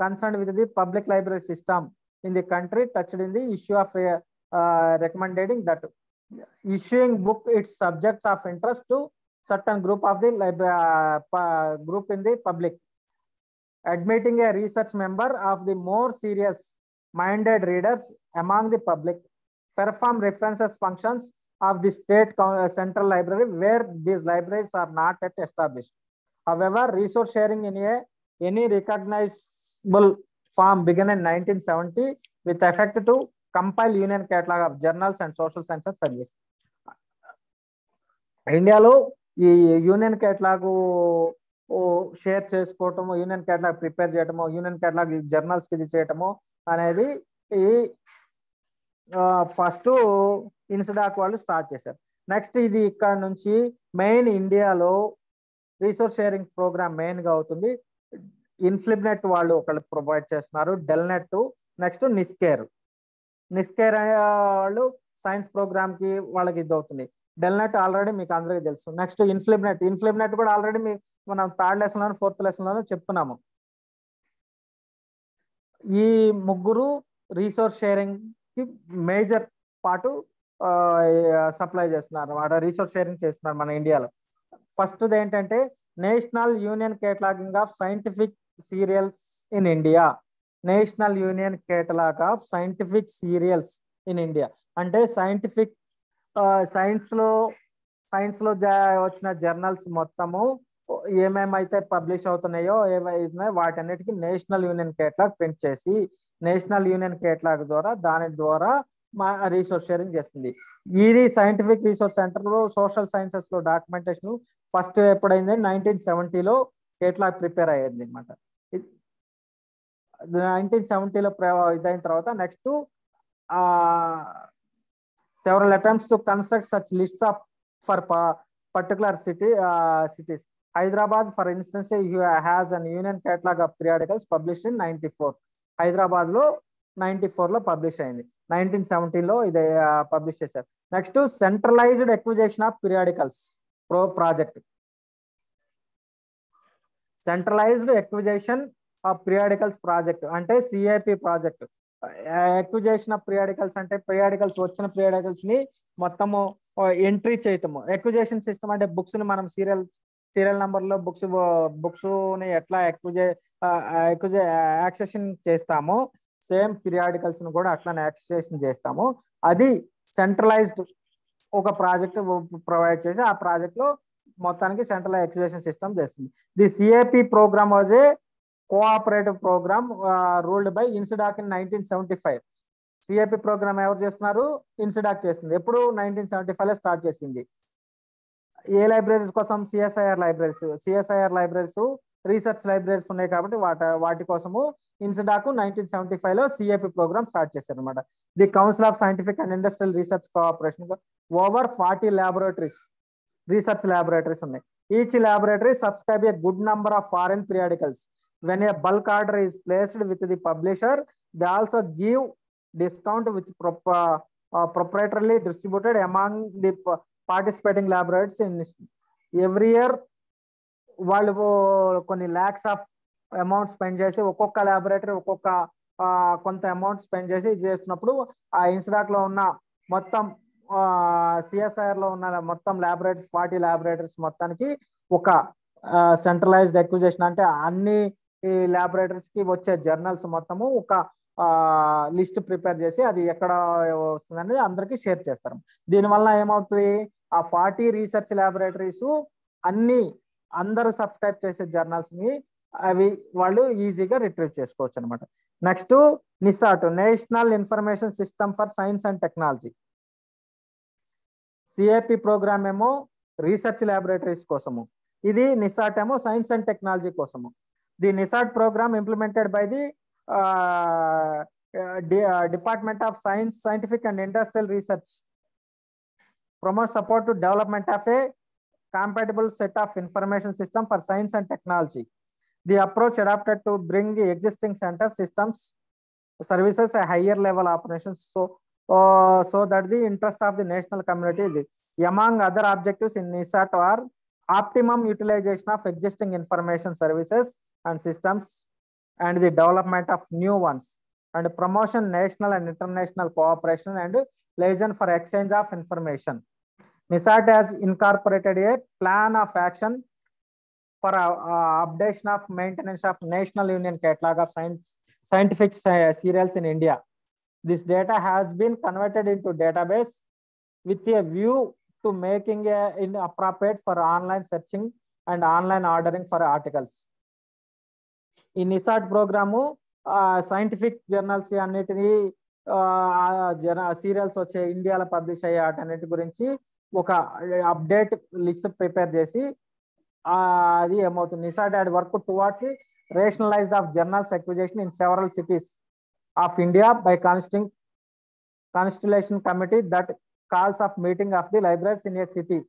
concerned with the public library system in the country, touched in the issue of recommending that issuing book its subjects of interest to certain group of the group in the public, admitting a research member of the more serious minded readers among the public, perform references functions of the state central library where these libraries are not yet established. However, resource sharing in any recognizable form began in 1970 with effect to compile union catalog of journals and social sciences service. ఇండియాలో ఈ యూనియన్ కేటలాగ్ షేర్ చేసుకోవటము, యూనియన్ కేటలాగ్ ప్రిపేర్ చేయటము, యూనియన్ కేటలాగ్ జర్నల్స్ కి ఇది చేయటము అనేది ఈ ఫస్ట్ ఇన్స్డాక్ వాళ్ళు స్టార్ట్ చేశారు. నెక్స్ట్ ఇది ఇక్కడ నుంచి మెయిన్ ఇండియాలో రిసోర్స్ షేరింగ్ ప్రోగ్రామ్ మెయిన్ గా అవుతుంది. ఇన్ఫ్లిబ్నెట్ వాళ్ళు ఒకళ్ళు ప్రొవైడ్ చేస్తున్నారు, డెల్నెట్, నెక్స్ట్ నిస్కేర్ వాళ్ళు సైన్స్ ప్రోగ్రామ్ కి వాళ్ళకి ఇది అవుతుంది. డెల్నెట్ ఆల్రెడీ మీకు అందరికీ తెలుసు. నెక్స్ట్ ఇన్ఫ్లిబ్నెట్ కూడా ఆల్రెడీ మనం థర్డ్ లెసన్ లోను 4th లెసన్ లోను చెప్పుకున్నాము. ఈ ముగ్గురు రీసోర్స్ షేరింగ్ కి మేజర్ పార్ట్ సప్లై చేస్తున్నారు అన్నమాట, రీసోర్స్ షేరింగ్ చేస్తున్నారు మన ఇండియాలో. ఫస్ట్ ఏంటంటే national union cataloguing of scientific serials in India. National union catalogue of scientific serials in India అంటే సైంటిఫిక్ సైన్స్ లో వచ్చిన జర్నల్స్ మొత్తము ఏమేమైతే పబ్లిష్ అవుతున్నాయో ఏవైతే వాటన్నిటికీ నేషనల్ యూనియన్ కేటలాగ్ ప్రింట్ చేసి నేషనల్ యూనియన్ కేటలాగ్ ద్వారా దాని ద్వారా మా రీసోర్స్ షేరింగ్ చేస్తుంది. ఇది సైంటిఫిక్ రీసోర్స్ సెంటర్ లో సోషల్ సైన్సెస్ లో డాక్యుమెంటేషన్ ఫస్ట్ ఎప్పుడైంది 1970లో కేటలాగ్ ప్రిపేర్ అయ్యింది అనమాట. 1970లో ఇదైన తర్వాత next several attempts to construct such lists of for particular cities. Hyderabad, for instance, has an union catalog of periodicals published in 94. Hyderabad lo 94 లో పబ్లిష్ అయింది. 1970 లో ఇది పబ్లిష్ చేశారు. Next centralised acquisition of periodicals project. Centralised acquisition of periodicals project అంటే CIP project. Acquisition of periodicals అంటే వచ్చిన పీరియాడికల్స్ ని మొత్తము ఎంట్రీ చేయటము. ఎక్విజిషన్ సిస్టమ్ అంటే బుక్స్ ని మనం సీరియల్ నంబర్ లో బుక్స్ ని ఎట్లా యాక్సెషన్ చేస్తామో సేమ్ పీరియాడికల్స్ ని కూడా అట్లానే యాక్సెషన్ చేస్తాము. అది సెంట్రలైజ్డ్ ఒక ప్రాజెక్ట్ ప్రొవైడ్ చేసి ఆ ప్రాజెక్ట్ లో మొత్తానికి సెంట్రల్ ఎక్విజిషన్ సిస్టమ్ చేస్తుంది. The CAP programme was a cooperative programme ruled by INSDOC in 1975. CAP programme ఎవరు చేస్తున్నారు? ఇన్సిడాక్ చేస్తుంది. ఎప్పుడు? 1975 లో స్టార్ట్ చేసింది. ఏ లైబ్రరీస్ కోసం? సిఎస్ఐఆర్ లైబ్రరీస్ రీసెర్చ్ లైబ్రరీస్ ఉన్నాయి కాబట్టి వాటి కోసము ఇన్సిడాక్ 1975 లో సిఏపి ప్రోగ్రామ్ స్టార్ట్ చేశారు అనమాట. The council of scientific and industrial research cooperation over 40 research laboratories ఉన్నాయి. Each laboratory subscribe a good number of foreign periodicals. When a bulk order is placed with the publisher, they also give discount which proprietarily distributed among the participating laboratories in every year. వాళ్ళు కొన్ని lakhs of అమౌంట్ స్పెండ్ చేసి ఒక్కొక్క ల్యాబొరేటరీ ఒక్కొక్క కొంత అమౌంట్ స్పెండ్ చేసి చేస్తున్నప్పుడు ఆ ఇన్స్టాక్ లో ఉన్న మొత్తం సిఎస్ఐఆర్ లో ఉన్న మొత్తం ల్యాబొరేటరీస్ 40 ల్యాబొరేటరీస్ మొత్తానికి ఒక సెంట్రలైజ్డ్ ఎక్విజిషన్ అంటే అన్ని ల్యాబొరేటరీస్ కి వచ్చే జర్నల్స్ మొత్తము ఒక లిస్ట్ ప్రిపేర్ చేసి అది ఎక్కడ వస్తుందనేది అందరికీ షేర్ చేస్తారు. దీనివల్ల ఏమవుతుంది? ఆ 40 రీసెర్చ్ ల్యాబొరేటరీస్ అందరూ సబ్స్క్రైబ్ చేసే జర్నల్స్ ని అవి వాళ్ళు ఈజీగా రిట్రీవ్ చేసుకోవచ్చు అనమాట. Next NISSAT, national information system for science and technology. CAP programme ఏమో రీసెర్చ్ ల్యాబొరేటరీస్ కోసము, ఇది నిసాట్ ఏమో సైన్స్ అండ్ టెక్నాలజీ కోసము. The NISSAT programme implemented by the department of science, scientific and industrial research promote support to development of a compatible set of information system for science and technology. The approach adopted to bring the existing center systems services a higher level operations so that the interest of the national community. Among other objectives in NISAT are optimum utilization of existing information services and systems and the development of new ones, and promotion national and international cooperation and liaison for exchange of information. NISAT has incorporated a plan of action for updation of maintenance of National Union Catalog of Scientific Serials in India. This data has been converted into database with a view to making it appropriate for online searching and online ordering for articles. In NISAT programme scientific journals అన్నిటినీ సీరియల్స్ వచ్చే ఇండియాలో పబ్లిష్ అయ్యే వాటన్నిటి గురించి ఒక అప్డేట్ లిస్ట్ ప్రిపేర్ చేసి అది ఏమవుతుంది? నిసాట్ had worked towards the rationalized of journals acquisition in several cities of India by constellation committee that calls of meeting of the libraries in a city.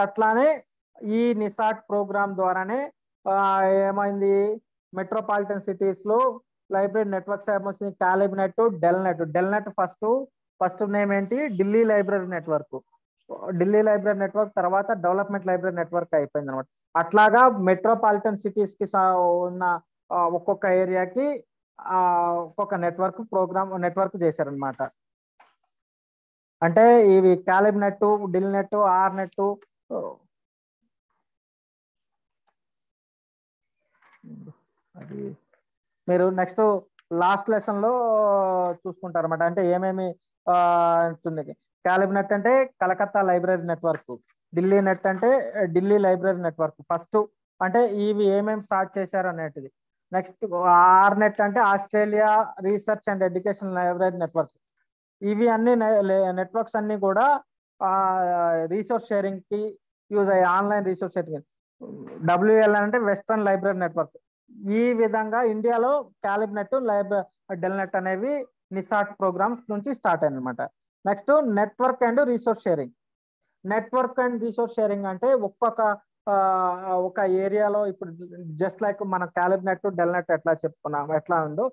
అట్లానే ఈ నిసాట్ ప్రోగ్రామ్ ద్వారానే ఏమైంది? మెట్రోపాలిటన్ సిటీస్ లో లైబ్రరీ నెట్వర్క్స్ ఏమొచ్చింది? క్యాలిబ్నెట్, డెల్నెట్ ఫస్ట్ ఫస్ట్ నేమ్ ఏంటి, Delhi library network. Delhi library network తర్వాత డెవలప్మెంట్ లైబ్రరీ నెట్వర్క్ అయిపోయింది అనమాట. అట్లాగా మెట్రోపాలిటన్ సిటీస్ కి ఉన్న ఒక్కొక్క ఏరియాకి ఒక్కొక్క నెట్వర్క్ చేశారనమాట. అంటే ఇవి CALIBNET, DELNET, ERNET, అది మీరు నెక్స్ట్ లాస్ట్ లెసన్ లో చూసుకుంటారు అనమాట. అంటే ఏమేమి క్యాలిబ్ నెట్ అంటే Calcutta library network, Delhi net అంటే ఢిల్లీ లైబ్రరీ నెట్వర్క్ ఫస్ట్. అంటే ఇవి ఏమేమి స్టార్ట్ చేశారు అనేటిది. నెక్స్ట్ ఆర్ నెట్ అంటే Australia research and education library network. ఇవి అన్ని నెట్వర్క్స్ అన్ని కూడా రీసోర్స్ షేరింగ్ కి యూజ్ అయ్యే ఆన్లైన్ రీసోర్స్ షేరింగ్. డబ్ల్యూఎల్ అంటే వెస్టర్న్ లైబ్రరీ నెట్వర్క్. ఈ విధంగా ఇండియాలో క్యాలిబ్ నెట్, డెల్ నెట్ అనేవి నిసాట్ ప్రోగ్రామ్స్ నుంచి స్టార్ట్ అయ్యాయి అనమాట. Next network and resource sharing. Network and resource sharing అంటే ఒక ఏరియాలో ఇప్పుడు జస్ట్ లైక్ మన క్యాలిబ్ నెట్, డెల్ నెట్ ఎట్లా చెప్పుకున్నాం ఎట్లా ఉందో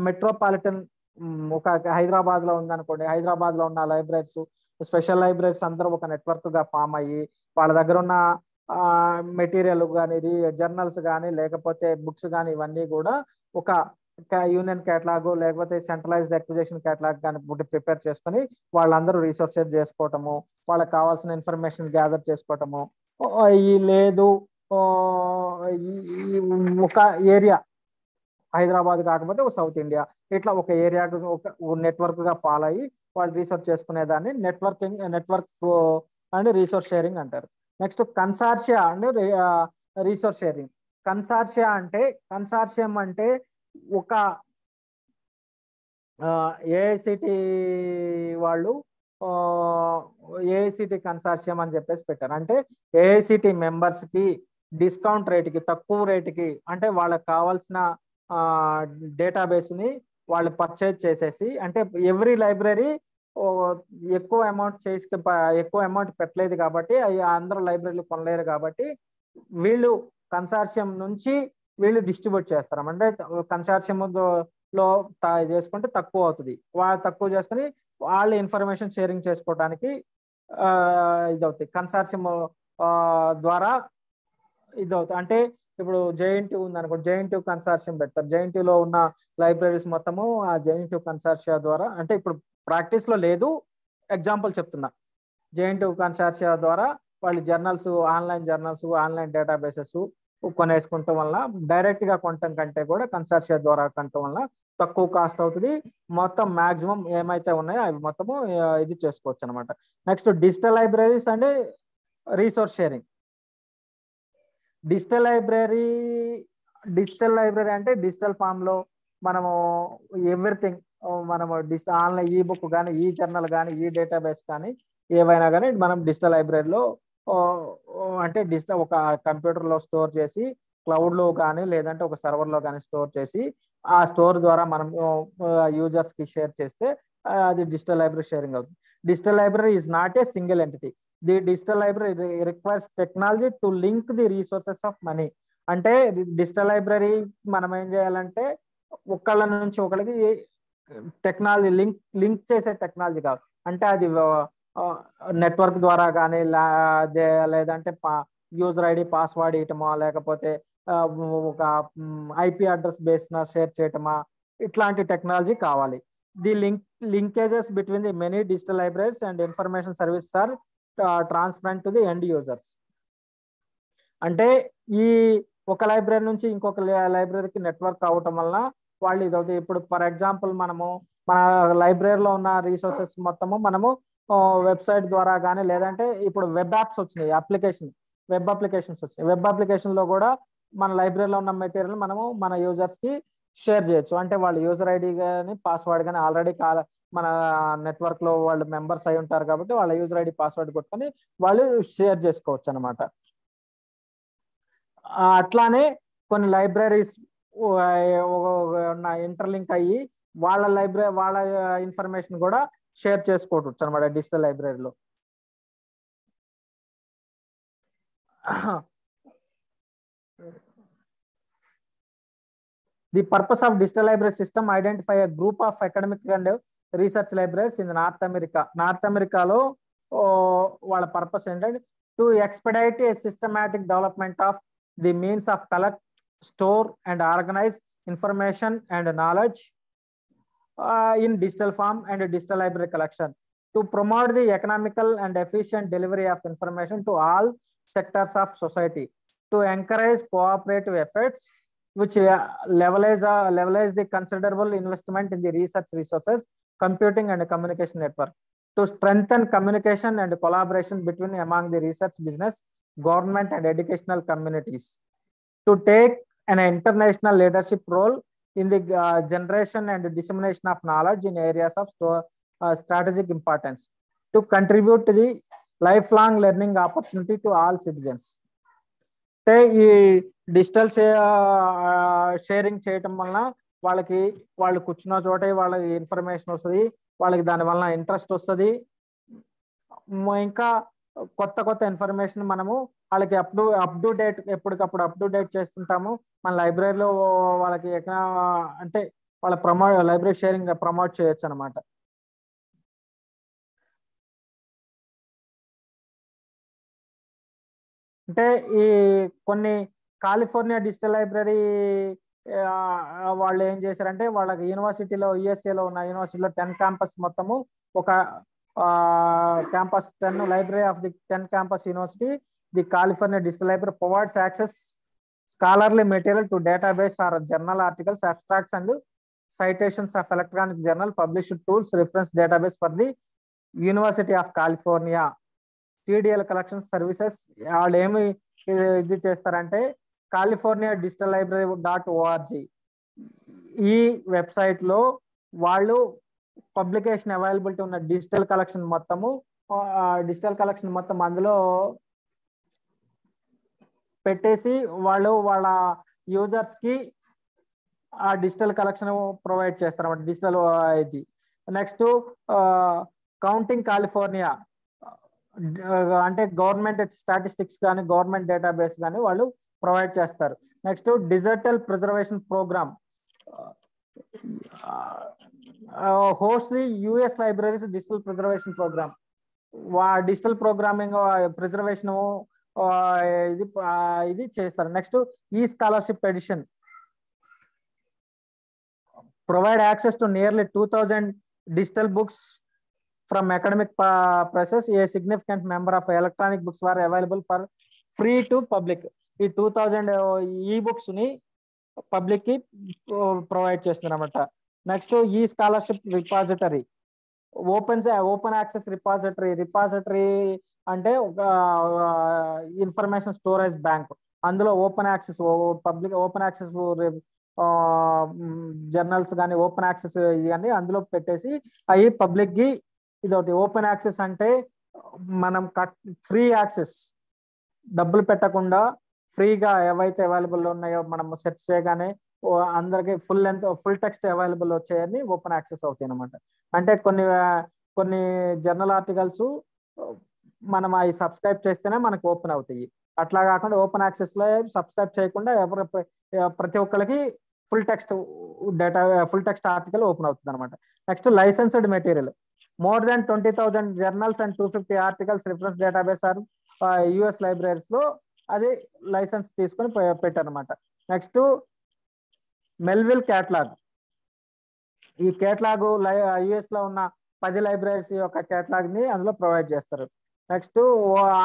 మెట్రోపాలిటన్ ఒక హైదరాబాద్ లో ఉందనుకోండి, హైదరాబాద్ లో ఉన్న లైబ్రరీస్, స్పెషల్ లైబ్రరీస్ అందరూ ఒక నెట్వర్క్ గా ఫామ్ అయ్యి వాళ్ళ దగ్గర ఉన్న మెటీరియల్ కానీ, జర్నల్స్ కానీ, లేకపోతే బుక్స్ కానీ ఇవన్నీ కూడా ఒక యూనియన్ కేటలాగ్ లేకపోతే సెంట్రలైజ్డ్ అక్విజిషన్ కేటలాగ్ కానీ ప్రిపేర్ చేసుకొని వాళ్ళందరూ రీసోర్సెస్ చేసుకోవటము, వాళ్ళకి కావాల్సిన ఇన్ఫర్మేషన్ గ్యాదర్ చేసుకోవటము. ఈ లేదు ఒక ఏరియా హైదరాబాద్ కాకపోతే ఒక సౌత్ ఇండియా ఇట్లా ఒక ఏరియాకు ఒక నెట్వర్క్ గా ఫాలో అయ్యి వాళ్ళు రీసెర్చ్ చేసుకునేదాన్ని నెట్వర్క్ అండ్ రీసోర్స్ షేరింగ్ అంటారు. Next consortia and resource sharing. Consortium అంటే ఒక ఏఐసిటి వాళ్ళు ఏఐసిటి కన్సార్షియం అని చెప్పేసి పెట్టారు. అంటే ఏఐసిటి మెంబర్స్ కి డిస్కౌంట్ రేటుకి, తక్కువ రేటుకి, అంటే వాళ్ళకి కావాల్సిన డేటాబేస్ ని వాళ్ళు పర్చేజ్ చేసేసి, అంటే ఎవ్రీ లైబ్రరీ ఎక్కువ అమౌంట్ పెట్టలేదు కాబట్టి అందరూ లైబ్రరీలు కొనలేరు కాబట్టి వీళ్ళు కన్సార్షియం నుంచి వీళ్ళు డిస్ట్రిబ్యూట్ చేస్తారు. అంటే కన్సార్షియం లో చేసుకుంటే తక్కువ అవుతుంది, వాళ్ళు తక్కువ చేసుకుని వాళ్ళు ఇన్ఫర్మేషన్ షేరింగ్ చేసుకోవడానికి ఇదవుతాయి. కన్సార్షియం ద్వారా ఇదవుతాయి. అంటే ఇప్పుడు జేఎన్టీయూ ఉంది అనుకో, జేఎన్టీయూ కన్సార్షియం పెడతారు. జేఎన్టీయూలో ఉన్న లైబ్రరీస్ మొత్తము ఆ జేఎన్టీయూ కన్సార్షియా ద్వారా, అంటే ఇప్పుడు ప్రాక్టీస్ లో లేదు, ఎగ్జాంపుల్ చెప్తున్నా. జేఎన్టీయూ కన్సార్షియా ద్వారా వాళ్ళు జర్నల్స్, ఆన్లైన్ డేటాబేసెస్ కొనేసుకుంటాం వల్ల, డైరెక్ట్ గా కొనటం కంటే కూడా కన్సార్షియా ద్వారా కొనటం వల్ల తక్కువ కాస్ట్ అవుతుంది. మొత్తం మాక్సిమం ఏమైతే ఉన్నాయో అవి మొత్తము ఇది చేసుకోవచ్చు అనమాట. నెక్స్ట్ డిజిటల్ లైబ్రరీస్ అంటే రీసోర్స్ షేరింగ్. డిజిటల్ లైబ్రరీ అంటే డిజిటల్ ఫామ్ లో మనము ఎవ్రీథింగ్ మనము ఆన్లైన్ ఈ బుక్ కానీ, ఈ జర్నల్ కానీ, ఈ డేటాబేస్ కానీ ఏవైనా కానీ మనం డిజిటల్ లైబ్రరీలో అంటే డిజిటల్ ఒక కంప్యూటర్ లో స్టోర్ చేసి క్లౌడ్ లో కానీ లేదంటే ఒక సర్వర్ లో కానీ స్టోర్ చేసి ఆ స్టోర్ ద్వారా మనం యూజర్స్ కి షేర్ చేస్తే అది డిజిటల్ లైబ్రరీ షేరింగ్ అవుతుంది. Digital library is not a single entity. The digital library requires technology to link the resources of money. అంటే డిజిటల్ లైబ్రరీ మనం ఏం చేయాలంటే ఒకళ్ళ నుంచి ఒకళ్ళకి టెక్నాలజీ లింక్ చేసే టెక్నాలజీ కావాలి. అంటే అది నెట్వర్క్ ద్వారా కానీ లేదంటే యూజర్ ఐడి పాస్వర్డ్ ఇవ్వటమా, లేకపోతే ఒక ఐపీ అడ్రస్ బేస్ షేర్ చేయటమా, ఇట్లాంటి టెక్నాలజీ కావాలి. The linkages between the many digital libraries and information services are transparent to the end users. అంటే ఈ ఒక లైబ్రరీ నుంచి ఇంకొక లైబ్రరీకి నెట్వర్క్ అవటం వల్ల వాళ్ళు ఇది. ఇప్పుడు ఫర్ ఎగ్జాంపుల్ మనము మన లైబ్రరీలో ఉన్న రీసోర్సెస్ మొత్తము మనము వెబ్సైట్ ద్వారా కానీ లేదంటే ఇప్పుడు వెబ్ యాప్స్ వచ్చినాయి, వెబ్ అప్లికేషన్స్ వచ్చినాయి. వెబ్ అప్లికేషన్ లో కూడా మన లైబ్రరీలో ఉన్న మెటీరియల్ మనము మన యూజర్స్ కి షేర్ చేయొచ్చు. అంటే వాళ్ళు యూజర్ ఐడి కానీ పాస్వర్డ్ కానీ ఆల్రెడీ మన నెట్వర్క్ లో వాళ్ళు మెంబర్స్ అయి ఉంటారు కాబట్టి వాళ్ళ యూజర్ ఐడి పాస్వర్డ్ కొట్టుకొని వాళ్ళు షేర్ చేసుకోవచ్చు అనమాట. అట్లానే కొన్ని లైబ్రరీస్ ఇంటర్లింక్ అయ్యి వాళ్ళ ఇన్ఫర్మేషన్ కూడా షేర్ చేసుకోవచ్చు అనమాట డిజిటల్ లైబ్రరీలో. The purpose of digital library system identify a group of academic and research libraries in north America. North అమెరికాలో వాళ్ళ పర్పస్ ఏంటంటే to expedite A systematic development of the means of collect, store and organise information and knowledge in digital form and digital library collection, to promote the economical and efficient delivery of information to all sectors of society, to encourage cooperative efforts which leverage the considerable investment in the research resources, computing and communication network, to strengthen communication and collaboration between among the research, business, government and educational communities, to take an international leadership role in the generation and dissemination of knowledge in areas of strategic importance, to contribute to the lifelong learning opportunity to all citizens. ఈ డిజిటల్ షేరింగ్ చేయటం వలన వాళ్ళకి వాళ్ళు కూర్చున్న చోటే వాళ్ళకి ఇన్ఫర్మేషన్ వస్తుంది, వాళ్ళకి దాని వలన ఇంట్రెస్ట్ వస్తుంది, ఇంకా కొత్త ఇన్ఫర్మేషన్ మనము వాళ్ళకి అప్ టు డేట్ ఎప్పటికప్పుడు అప్ టు డేట్ చేస్తుంటాము. మన లైబ్రరీలో వాళ్ళకి అంటే వాళ్ళ లైబ్రరీ షేరింగ్ ప్రమోట్ చేయొచ్చు అనమాట. అంటే ఈ కొన్ని కాలిఫోర్నియా డిజిటల్ లైబ్రరీ వాళ్ళు ఏం చేశారంటే వాళ్ళకి యూనివర్సిటీలో యుఎస్ఏలో ఉన్న యూనివర్సిటీలో 10 క్యాంపస్ మొత్తము ఒక campus 10 library of the 10 campus university, the California Digital Library provides access scholarly material to database or journal articles, abstracts and citations of electronic journal, published tools, reference database for the University of California. CDL collection services వాళ్ళు ఏమి ఇది చేస్తారంటే californiadigitallibrary.org ఈ వెబ్సైట్ లో వాళ్ళు పబ్లికేషన్ అవైలబిలిటీ ఉన్న డిజిటల్ కలెక్షన్ మొత్తం అందులో పెట్టేసి వాళ్ళు వాళ్ళ యూజర్స్ కి ఆ డిజిటల్ కలెక్షన్ ప్రొవైడ్ చేస్తారు అన్నమాట. డిజిటల్ ఇది నెక్స్ట్ కౌంటింగ్ కాలిఫోర్నియా అంటే గవర్నమెంట్ స్టాటిస్టిక్స్ కానీ గవర్నమెంట్ డేటాబేస్ కానీ వాళ్ళు ప్రొవైడ్ చేస్తారు. Next digital preservation program host the US libraries digital preservation program. Digital programming preservation ఇది చేస్తారు. నెక్స్ట్ ఈ scholarship edition provide access to nearly 2000 digital books from academic presses. A significant number of electronic books were available for free to public. ఈ 2000 e-books ని పబ్లిక్ కి ప్రొవైడ్ చేస్తున్నారు అన్నమాట. నెక్స్ట్ ఈ scholarship repository open access repository అంటే ఒక ఇన్ఫర్మేషన్ స్టోరేజ్ బ్యాంక్. అందులో open access public open access journals కానీ ఓపెన్ యాక్సెస్ ఇవన్నీ అందులో పెట్టేసి అవి పబ్లిక్ కి ఇదొకటి. ఓపెన్ యాక్సెస్ అంటే మనం ఫ్రీ యాక్సెస్ డబ్బులు పెట్టకుండా ఫ్రీగా ఏవైతే అవైలబుల్ ఉన్నాయో మనం సెర్చ్ చేయగానే అందరికి ఫుల్ టెక్స్ట్ అవైలబుల్ వచ్చాయని ఓపెన్ యాక్సెస్ అవుతాయి అనమాట. అంటే కొన్ని జర్నల్ ఆర్టికల్స్ మనం అవి సబ్స్క్రైబ్ చేస్తేనే మనకు ఓపెన్ అవుతాయి. అట్లా కాకుండా ఓపెన్ యాక్సెస్ లో సబ్స్క్రైబ్ చేయకుండా ప్రతి ఒక్కరికి ఫుల్ టెక్స్ట్ ఆర్టికల్ ఓపెన్ అవుతుంది అనమాట. Next licensed material more than 20,000 journals and 250 articles reference database are US libraries లో అది లైసెన్స్ తీసుకొని పెట్టారనమాట. Next Melvyl catalogue. ఈ క్యాటలాగ్ యుఎస్ లో ఉన్న 10 లైబ్రరీస్ యొక్క క్యాటలాగ్ ని అందులో ప్రొవైడ్ చేస్తారు. Next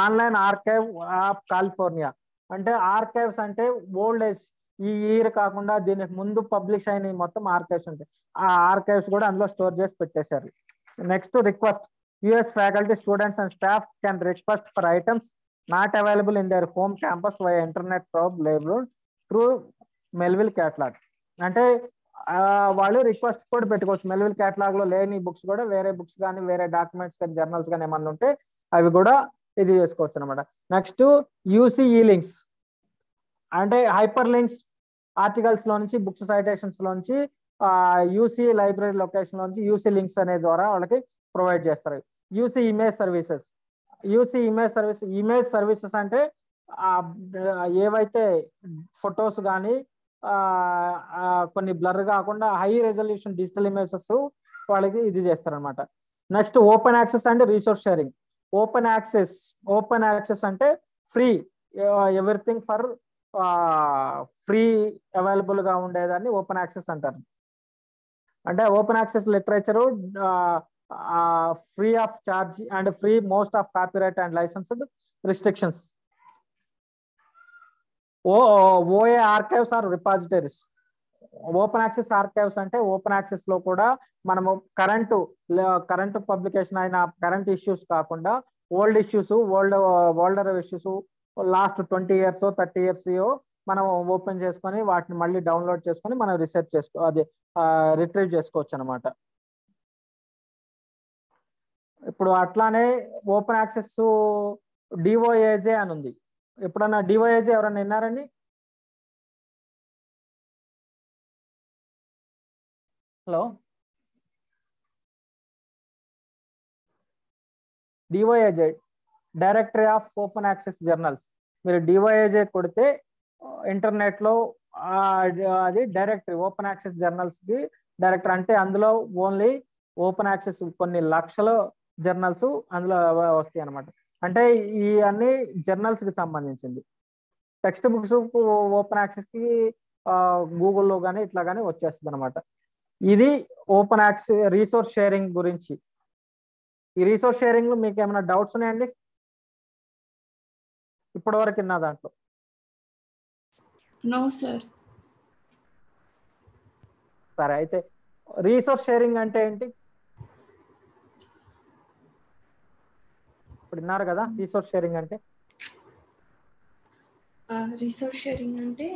online archive of California అంటే ఆర్కైవ్స్ అంటే ఓల్డ్ ఏజ్ ఈ ఇయర్ కాకుండా దీనికి ముందు పబ్లిష్ అయిన మొత్తం ఆర్కైవ్స్ ఉంటాయి. ఆ ఆర్కైవ్స్ కూడా అందులో స్టోర్ చేసి పెట్టేశారు. Next request US faculty students and staff can request for items not available in their home campus via internet probable through Melvyl catalogue. అంటే వాళ్ళు రిక్వెస్ట్ కూడా పెట్టుకోవచ్చు. మెల్విల్ క్యాటలాగ్ లో లేని బుక్స్ కూడా వేరే బుక్స్ కానీ వేరే డాక్యుమెంట్స్ కానీ జర్నల్స్ కానీ ఏమన్నా ఉంటే అవి కూడా ఇది చేసుకోవచ్చు అనమాట. నెక్స్ట్ యూసీఈ లింక్స్ అంటే హైపర్ లింక్స్ ఆర్టికల్స్ లో నుంచి బుక్స్ సైటేషన్స్ లోంచి యూసీ లైబ్రరీ లొకేషన్ లోంచి యూసీ లింక్స్ అనే ద్వారా వాళ్ళకి ప్రొవైడ్ చేస్తారు. UC image services image services అంటే ఏవైతే ఫొటోస్ కానీ కొన్ని బ్లర్ కాకుండా హై రెజల్యూషన్ డిజిటల్ ఇమేజెస్ వాళ్ళకి ఇది చేస్తారనమాట. Next open access and resource sharing. Open access అంటే free, everything for free available గా ఉండేదాన్ని ఓపెన్ యాక్సెస్ అంటారు. అంటే open access literature free of charge and free most of copyright and licensed restrictions. OA archives or repositories. Open access archives అంటే ఓపెన్ యాక్సెస్ లో కూడా మనము కరెంట్ పబ్లికేషన్ అయిన కరెంట్ ఇష్యూస్ కాకుండా old issues, older issues, last 20 years 30 years మనం ఓపెన్ చేసుకొని వాటిని మళ్ళీ డౌన్లోడ్ చేసుకొని మనం రిట్రీవ్ చేసుకోవచ్చు అనమాట. ఇప్పుడు అట్లానే ఓపెన్ యాక్సెస్ డిఓఏజే అని ఉంది. ఎప్పుడన్నా డిఓఏజే ఎవరన్నా విన్నారండి? Hello, DOAJ directory of open access journals. మీరు డిఓఏజే కొడితే ఇంటర్నెట్ లో అది డైరెక్టరీ ఓపెన్ యాక్సెస్ జర్నల్స్ కి డైరెక్టర్. అంటే అందులో ఓన్లీ ఓపెన్ యాక్సెస్ కొన్ని లక్షల జర్నల్స్ అందులో వస్తాయి అనమాట. అంటే ఈ అన్ని జర్నల్స్ కి సంబంధించింది. టెక్స్ట్ బుక్స్ ఓపెన్ యాక్సెస్ కి గూగుల్లో కానీ ఇట్లా కానీ వచ్చేస్తుంది అనమాట. ఇది ఓపెన్ యాక్సెస్ రీసోర్స్ షేరింగ్ గురించి. ఈ రీసోర్స్ షేరింగ్ లో మీకు ఏమైనా డౌట్స్ ఉన్నాయండి ఇప్పటి వరకు విన్నా దాంట్లో? No sir. సరే, అయితే రీసోర్స్ షేరింగ్ అంటే ఏంటి ఇప్పుడు విన్నారు కదా. రీసోర్స్ షేరింగ్ అంటే రీసోర్స్ షేరింగ్ అంటే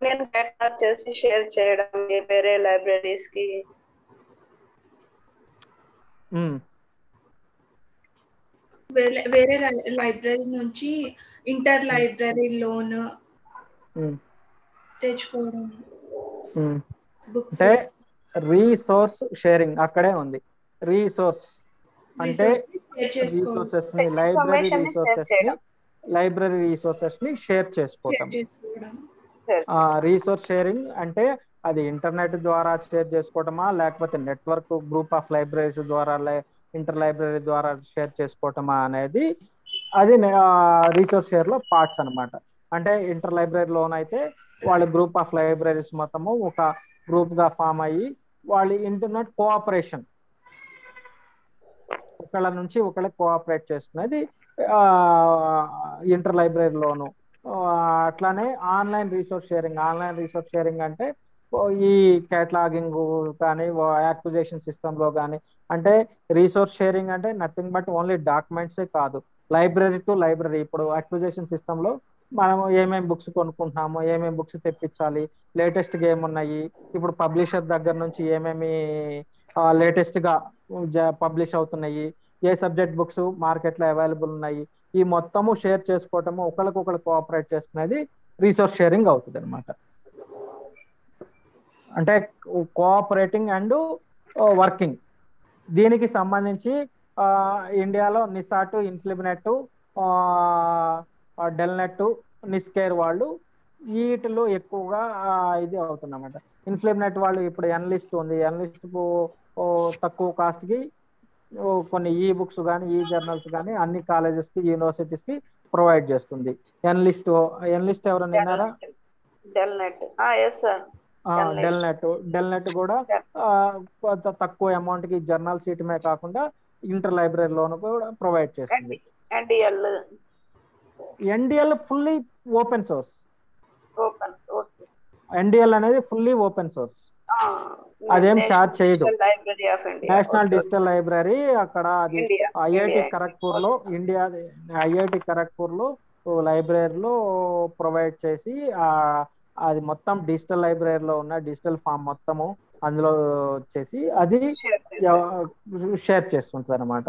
నేను డేటా చేసి షేర్ చేయడం వేరే లైబ్రరీస్ కి. వేరే లైబ్రరీ నుంచి ఇంటర్ లైబ్రరీ లోన్ తెచ్చుకోవడం. అంటే రీసోర్స్ షేరింగ్ అక్కడే ఉంది. రీసోర్స్ అంటే రిసోర్సెస్ ని, లైబ్రరీ రిసోర్సెస్ ని షేర్ చేసుకోవటం. రీసోర్స్ షేరింగ్ అంటే అది ఇంటర్నెట్ ద్వారా షేర్ చేసుకోవటమా, లేకపోతే నెట్వర్క్ గ్రూప్ ఆఫ్ లైబ్రరీస్ ద్వారా ఇంటర్ లైబ్రరీ ద్వారా షేర్ చేసుకోవటమా అనేది అది రీసోర్స్ షేర్ లో పార్ట్స్ అనమాట. అంటే ఇంటర్ లైబ్రరీలోనైతే వాళ్ళ గ్రూప్ ఆఫ్ లైబ్రరీస్ మొత్తము ఒక గ్రూప్ గా ఫామ్ అయ్యి వాళ్ళు ఇంటర్నెట్ కోఆపరేషన్ ఒకళ్ళ నుంచి ఒకళ్ళకి కోఆపరేట్ చేస్తున్నది ఇంటర్ లైబ్రరీలోను. అట్లానే ఆన్లైన్ రీసోర్స్ షేరింగ్ అంటే ఈ కేటలాగింగ్ కానీ యాక్విజిషన్ సిస్టమ్ లో కానీ. అంటే రీసోర్స్ షేరింగ్ అంటే నథింగ్ బట్ ఓన్లీ డాక్యుమెంట్సే కాదు, లైబ్రరీ టు లైబ్రరీ. ఇప్పుడు అక్విజిషన్ సిస్టమ్ లో మనం ఏమేమి బుక్స్ కొనుక్కుంటున్నాము, ఏమేమి బుక్స్ తెప్పించాలి, లేటెస్ట్ గా ఏమున్నాయి, ఇప్పుడు పబ్లిషర్ దగ్గర నుంచి ఏమేమి లేటెస్ట్ గా పబ్లిష్ అవుతున్నాయి, ఏ సబ్జెక్ట్ బుక్స్ మార్కెట్ లో అవైలబుల్ ఉన్నాయి, ఈ మొత్తము షేర్ చేసుకోవటము, ఒకరికొకరు కోఆపరేట్ చేసుకునేది రీసోర్స్ షేరింగ్ అవుతుంది అనమాట. అంటే కోఆపరేటింగ్ అండ్ వర్కింగ్. దీనికి సంబంధించి ఇండియాలో నిసాట్, ఇన్ఫ్లిబ్నెట్, డెల్నెట్, నిస్కేర్ వాళ్ళు వీటిలో ఎక్కువగా ఇది అవుతుందన్నమాట. ఇన్ఫ్లిబ్నెట్ వాళ్ళు ఇప్పుడు ఎన్లిస్ట్ ఉంది, ఎన్లిస్ట్ తక్కువ కాస్ట్ కి కొన్ని ఈ బుక్స్ కానీ ఈ జర్నల్స్ కానీ అన్ని కాలేజెస్ కి యూనివర్సిటీస్ కి ప్రొవైడ్ చేస్తుంది. ఎన్లిస్ట్ ఎవరైనా విన్నారా? డెల్నెట్ కూడా కొంత తక్కువ అమౌంట్ కి జర్నల్ సీటమే కాకుండా ఇంటర్ లైబ్రరీ లోన్ కూడా ప్రొవైడ్ చేస్తుంది. NDL fully open source. NDL అనేది ఫుల్లీ ఓపెన్ సోర్స్, అదేం చార్జ్ చేయదు. నేషనల్ డిజిటల్ లైబ్రరీ అక్కడ అది ఐఐటి ఖరగ్పూర్ లో, ఐఐటి ఖరగ్పూర్ లో లైబ్రరీలో ప్రొవైడ్ చేసి అది మొత్తం డిజిటల్ లైబ్రరీలో ఉన్న డిజిటల్ ఫామ్ మొత్తము అందులో చేసి అది షేర్ చేస్తుంటది అనమాట.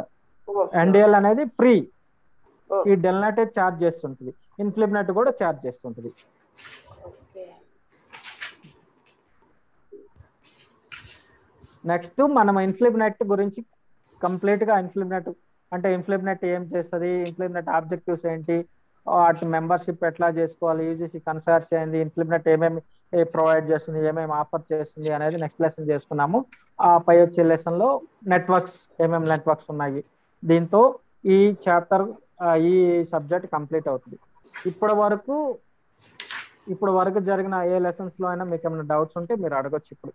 ఎన్డిఎల్ అనేది ఫ్రీ, ఈ డెల్నెట్ చార్జ్ చేస్తుంటది, ఇన్ఫ్లిబ్నెట్ కూడా చార్జ్ చేస్తుంటది. నెక్స్ట్ మనం ఇన్ఫ్లిబ్నెట్ గురించి కంప్లీట్ గా ఇన్ఫ్లిబ్నెట్ అంటే ఇన్ఫ్లిబ్నెట్ ఏం చేస్తుంది, ఇన్ఫ్లిబ్నెట్ ఆబ్జెక్టివ్స్ ఏంటి, వాటి మెంబర్షిప్ ఎట్లా చేసుకోవాలి, యూజీసీ కన్సార్షియం అయింది, ఇన్ఫ్లిబ్నెట్ ఏమేమి ప్రొవైడ్ చేస్తుంది, ఏమేమి ఆఫర్ చేస్తుంది అనేది నెక్స్ట్ లెసన్ చేసుకున్నాము. ఆ పై వచ్చే లెసన్ లో నెట్వర్క్స్, ఏమేమి నెట్వర్క్స్ ఉన్నాయి. దీంతో ఈ చాప్టర్ ఈ సబ్జెక్ట్ కంప్లీట్ అవుతుంది. ఇప్పటి వరకు జరిగిన ఏ లెసన్స్ లో అయినా మీకు ఏమైనా డౌట్స్ ఉంటే మీరు అడగొచ్చు ఇప్పుడు.